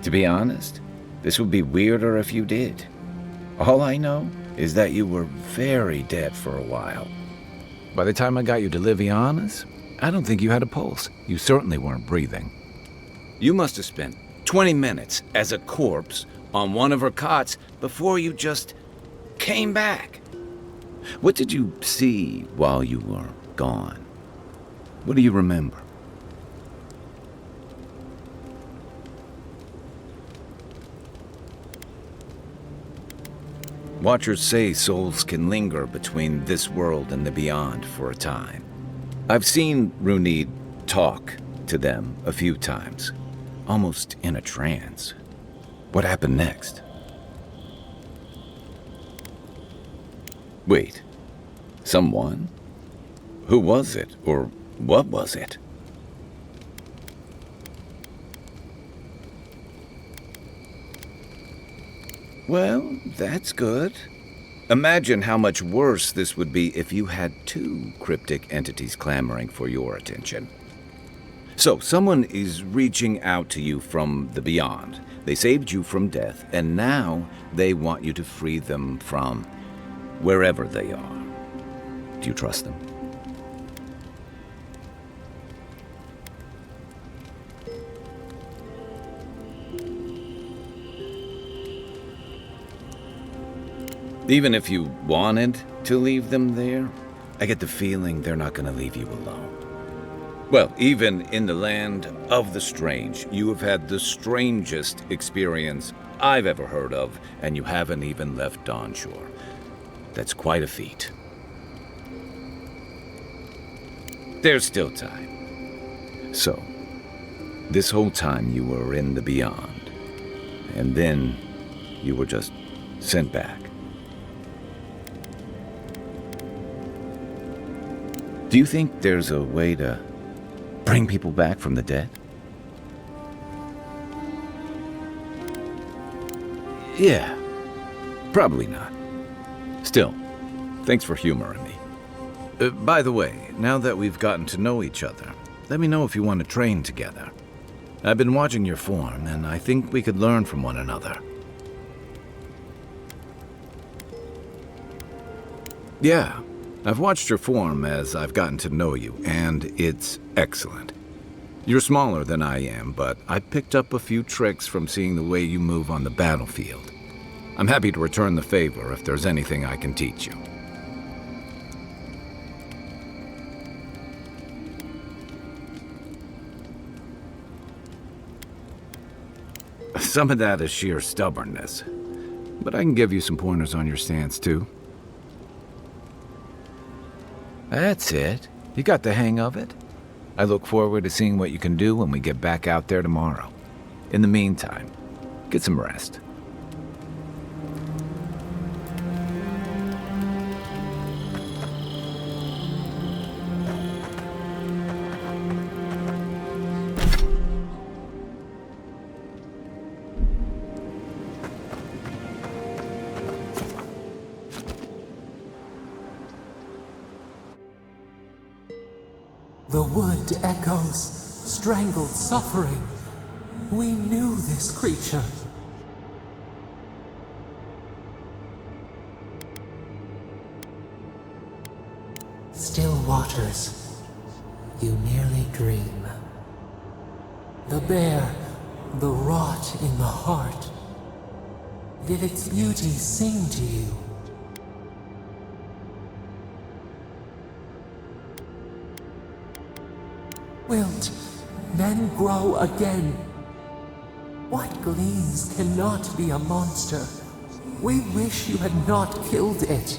To be honest, this would be weirder if you did. All I know is that you were very dead for a while. By the time I got you to Liviana's, I don't think you had a pulse. You certainly weren't breathing. You must have spent 20 minutes as a corpse on one of her cots before you just came back. What did you see while you were gone? What do you remember? Watchers say souls can linger between this world and the beyond for a time. I've seen Runid talk to them a few times, almost in a trance. What happened next? Wait, someone? Who was it, or what was it? Well, that's good. Imagine how much worse this would be if you had two cryptic entities clamoring for your attention. So, someone is reaching out to you from the beyond. They saved you from death, and now they want you to free them from wherever they are. Do you trust them? Even if you wanted to leave them there, I get the feeling they're not going to leave you alone. Well, even in the land of the strange, you have had the strangest experience I've ever heard of, and you haven't even left Dawnshore. That's quite a feat. There's still time. So, this whole time you were in the beyond, and then you were just sent back. Do you think there's a way to bring people back from the dead? Yeah, probably not. Still, thanks for humoring me. By the way, now that we've gotten to know each other, let me know if you want to train together. I've been watching your form, and I think we could learn from one another. Yeah. I've watched your form as I've gotten to know you, and it's excellent. You're smaller than I am, but I picked up a few tricks from seeing the way you move on the battlefield. I'm happy to return the favor if there's anything I can teach you. Some of that is sheer stubbornness, but I can give you some pointers on your stance, too. That's it. You got the hang of it. I look forward to seeing what you can do when we get back out there tomorrow. In the meantime, get some rest. The wood echoes, strangled suffering. We knew this creature. Still waters, you nearly dream. The bare, the rot in the heart. Did its beauty sing to you? Wilt, then grow again. What gleams cannot be a monster? We wish you had not killed it.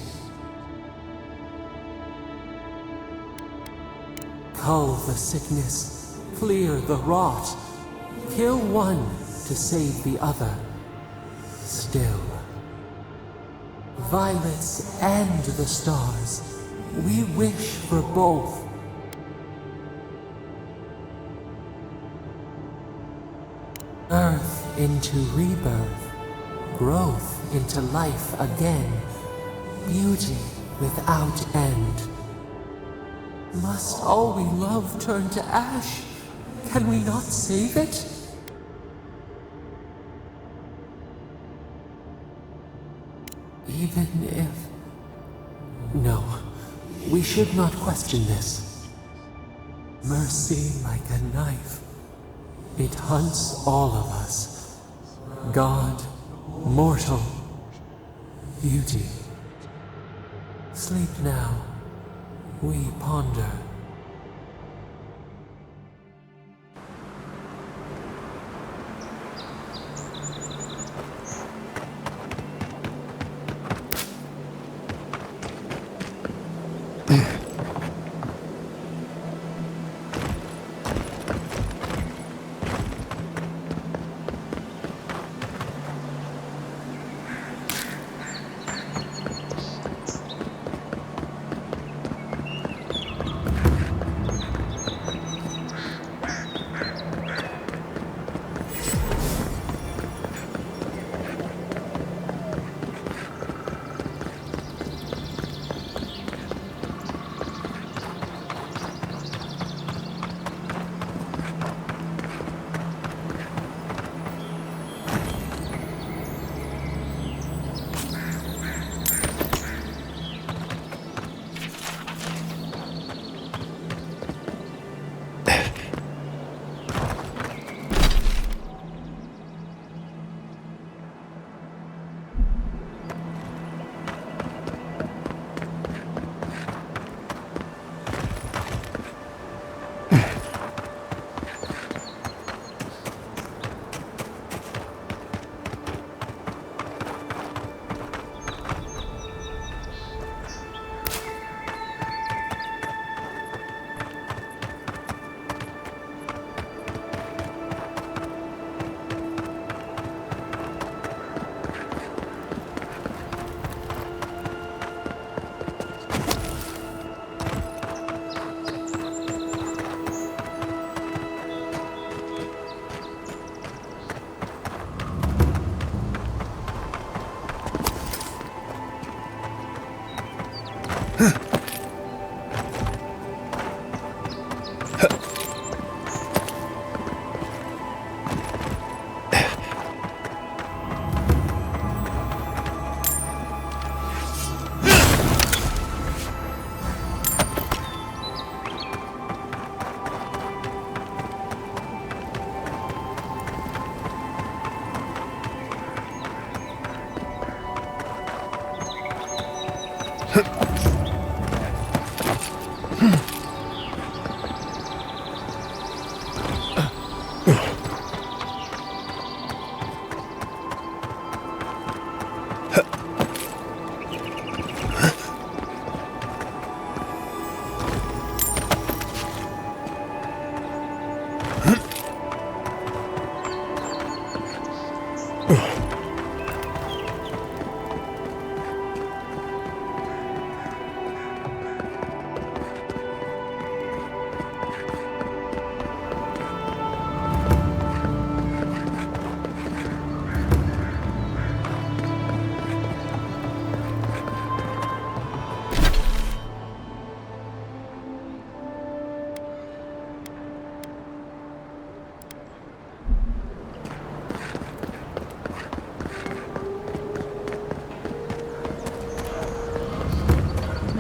Cull the sickness, clear the rot. Kill one to save the other. Still. Violets and the stars. We wish for both. Earth into rebirth, growth into life again, beauty without end. Must all we love turn to ash? Can we not save it? Even if... No, we should not question this. Mercy like a knife. It hunts all of us. God, mortal, beauty. Sleep now. We ponder.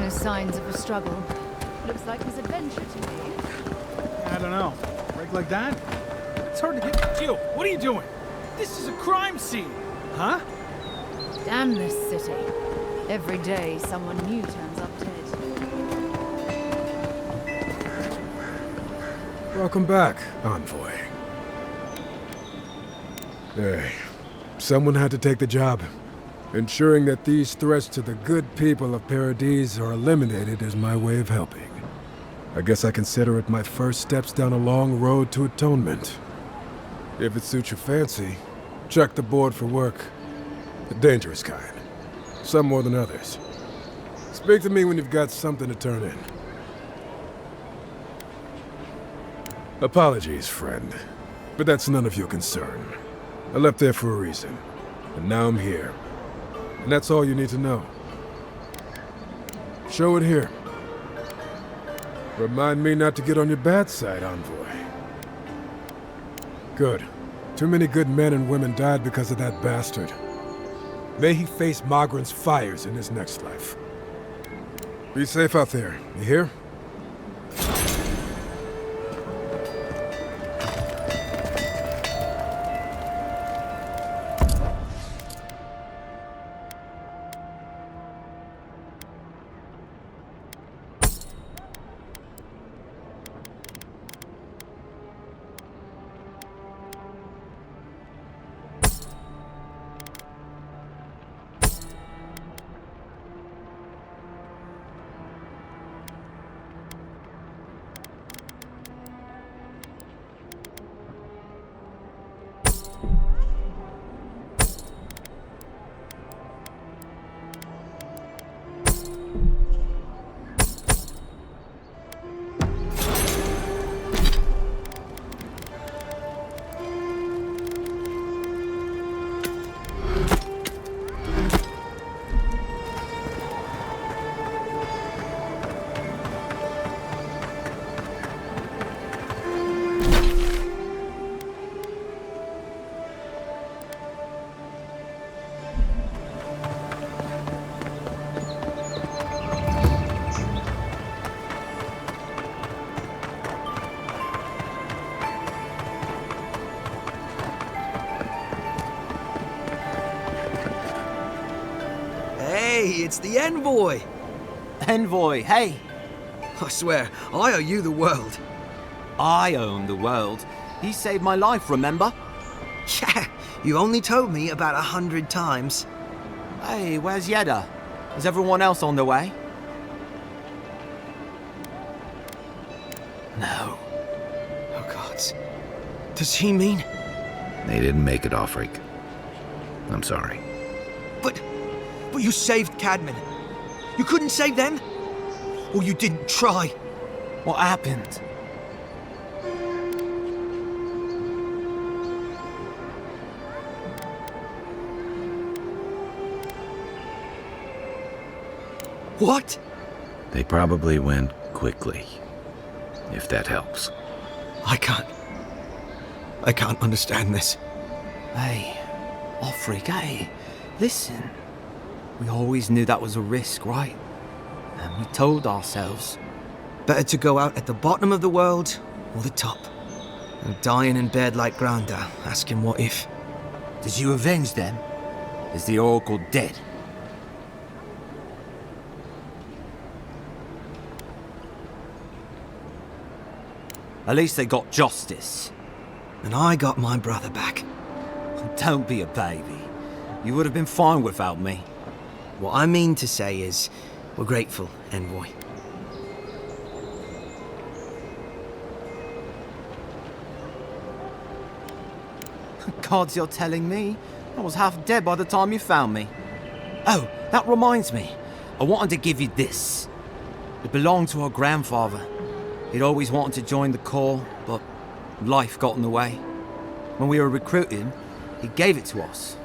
Signs of a struggle. Looks like his adventure to me. I don't know. Break like that? It's hard to get... Jill, what are you doing? This is a crime scene! Huh? Damn this city. Every day someone new turns up dead. Welcome back, Envoy. Hey, someone had to take the job. Ensuring that these threats to the good people of Paradise are eliminated is my way of helping. I guess I consider it my first steps down a long road to atonement. If it suits your fancy, check the board for work. The dangerous kind. Some more than others. Speak to me when you've got something to turn in. Apologies, friend. But that's none of your concern. I left there for a reason. And now I'm here. And that's all you need to know. Show it here. Remind me not to get on your bad side, envoy. Good. Too many good men and women died because of that bastard. May he face Magran's fires in his next life. Be safe out there, you hear? Hey, it's the envoy! Envoy, hey! I swear, I owe you the world. I own the world. He saved my life, remember? Yeah, you only told me about 100 times. Hey, where's Yeda? Is everyone else on the way? No. Oh, God. Does he mean... They didn't make it, Offreak. I'm sorry. But you saved Cadman. You couldn't save them? Or you didn't try? What happened? What? They probably went quickly, if that helps. I can't understand this. Hey, Offreak, hey, listen. We always knew that was a risk, right? And we told ourselves. Better to go out at the bottom of the world or the top. And dying in bed like Granda, asking what if. Did you avenge them? Is the Oracle dead? At least they got justice. And I got my brother back. Don't be a baby. You would have been fine without me. What I mean to say is, we're grateful, Envoy. Gods, you're telling me? I was half dead by the time you found me. Oh, that reminds me. I wanted to give you this. It belonged to our grandfather. He'd always wanted to join the Corps, but life got in the way. When we were recruiting, he gave it to us,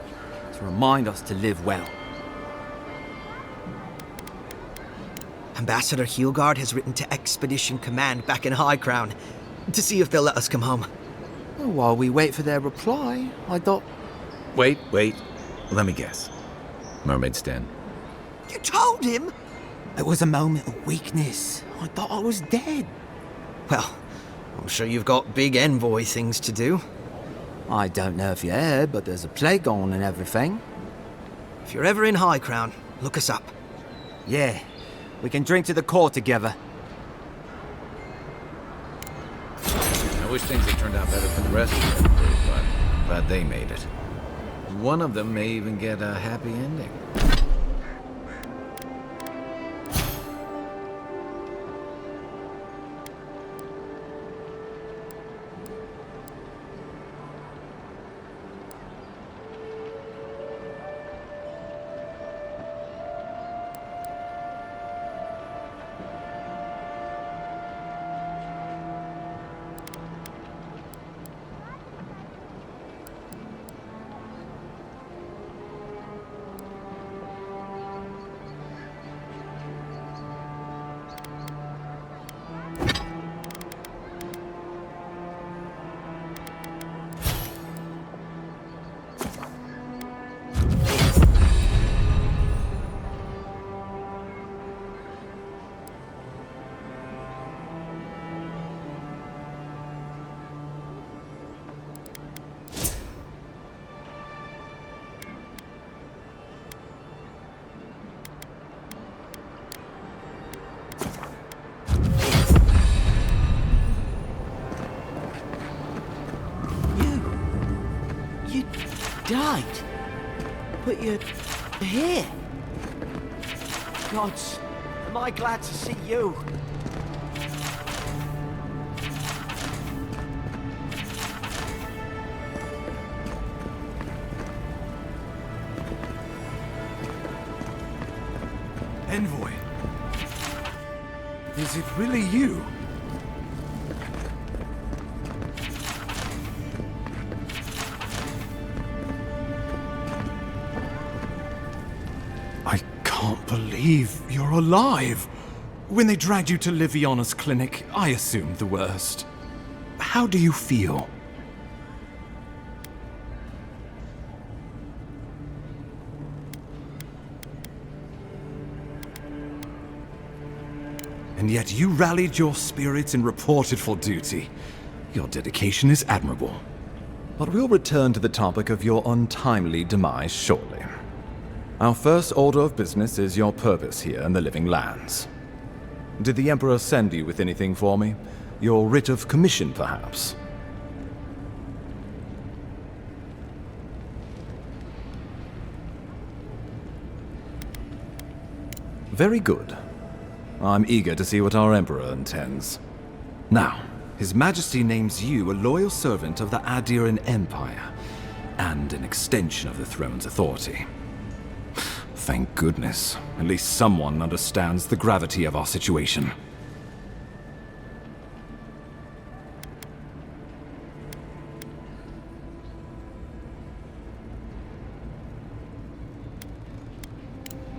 to remind us to live well. Ambassador Heelgard has written to Expedition Command back in High Crown to see if they'll let us come home. Well, while we wait for their reply, I thought... Wait. Let me guess. Mermaid's Den. You told him? It was a moment of weakness. I thought I was dead. Well, I'm sure you've got big envoy things to do. I don't know if you heard, but there's a plague on and everything. If you're ever in High Crown, look us up. Yeah, we can drink to the Corps together. I wish things had turned out better for the rest of them, but glad they made it. One of them may even get a happy ending. died. But you're here. Gods, am I glad to see you. Envoy. Is it really you? I can't believe you're alive. When they dragged you to Liviana's clinic, I assumed the worst. How do you feel? And yet you rallied your spirits and reported for duty. Your dedication is admirable. But we'll return to the topic of your untimely demise shortly. Our first order of business is your purpose here in the Living Lands. Did the Emperor send you with anything for me? Your writ of commission, perhaps? Very good. I'm eager to see what our Emperor intends. Now, His Majesty names you a loyal servant of the Adiran Empire, and an extension of the throne's authority. Thank goodness. At least someone understands the gravity of our situation.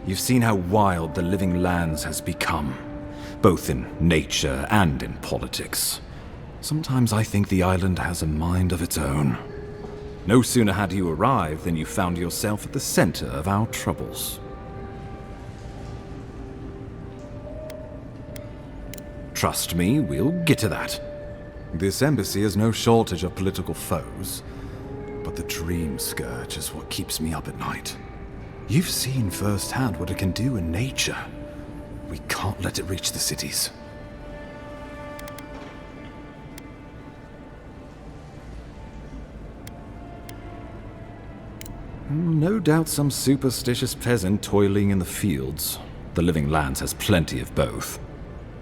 You've seen how wild the Living Lands has become, both in nature and in politics. Sometimes I think the island has a mind of its own. No sooner had you arrived than you found yourself at the center of our troubles. Trust me, we'll get to that. This embassy has no shortage of political foes, but the Dream Scourge is what keeps me up at night. You've seen firsthand what it can do in nature. We can't let it reach the cities. No doubt some superstitious peasant toiling in the fields. The Living Lands has plenty of both.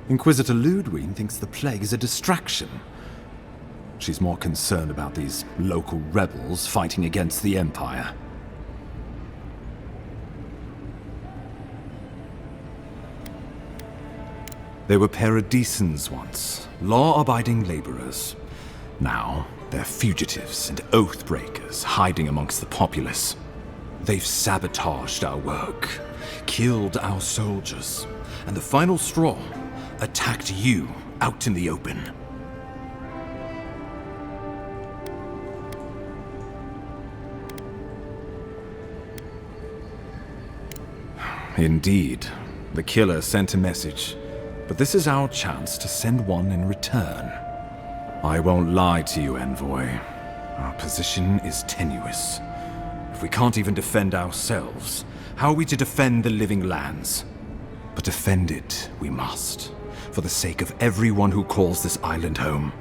Inquisitor Ludwig thinks the plague is a distraction. She's more concerned about these local rebels fighting against the Empire. They were paradisans once, law-abiding laborers. Now, they're fugitives and oath-breakers hiding amongst the populace. They've sabotaged our work, killed our soldiers, and the final straw, attacked you out in the open. Indeed, the killer sent a message. But this is our chance to send one in return. I won't lie to you, Envoy. Our position is tenuous. If we can't even defend ourselves, how are we to defend the Living Lands? But defend it we must, for the sake of everyone who calls this island home.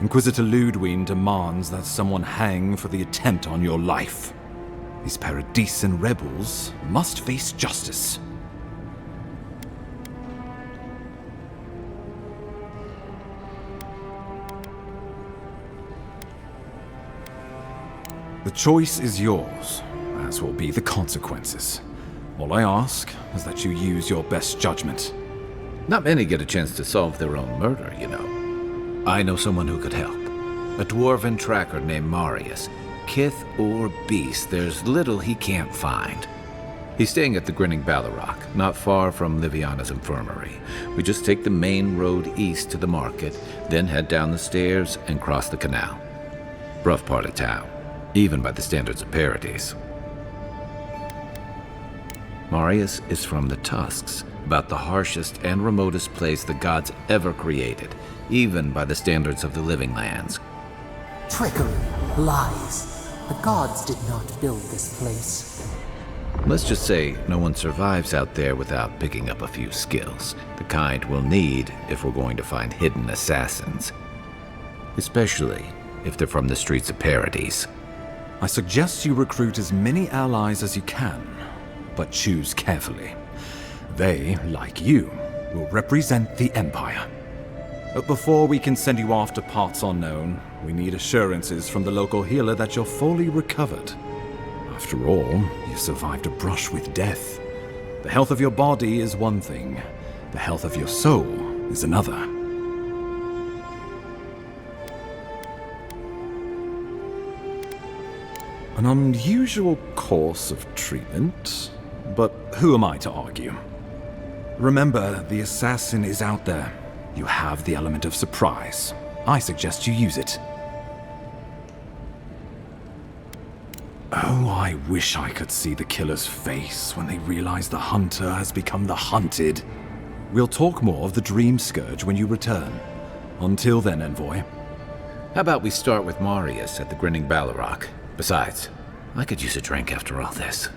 Inquisitor Ludwig demands that someone hang for the attempt on your life. These Paradisan rebels must face justice. The choice is yours, as will be the consequences. All I ask is that you use your best judgment. Not many get a chance to solve their own murder, you know. I know someone who could help. A dwarven tracker named Marius. Kith or beast, there's little he can't find. He's staying at the Grinning Ballarrock, not far from Liviana's infirmary. We just take the main road east to the market, then head down the stairs and cross the canal. Rough part of town, even by the standards of Paradise. Marius is from the Tusks, about the harshest and remotest place the gods ever created, even by the standards of the Living Lands. Trickery, lies. The gods did not build this place. Let's just say no one survives out there without picking up a few skills, the kind we'll need if we're going to find hidden assassins. Especially if they're from the streets of Paradise. I suggest you recruit as many allies as you can, but choose carefully. They, like you, will represent the Empire. But before we can send you off to parts unknown, we need assurances from the local healer that you're fully recovered. After all, you survived a brush with death. The health of your body is one thing, the health of your soul is another. An unusual course of treatment, but who am I to argue? Remember, the assassin is out there. You have the element of surprise. I suggest you use it. Oh, I wish I could see the killer's face when they realize the hunter has become the hunted. We'll talk more of the Dream Scourge when you return. Until then, Envoy. How about we start with Marius at the Grinning Balrog? Besides, I could use a drink after all this.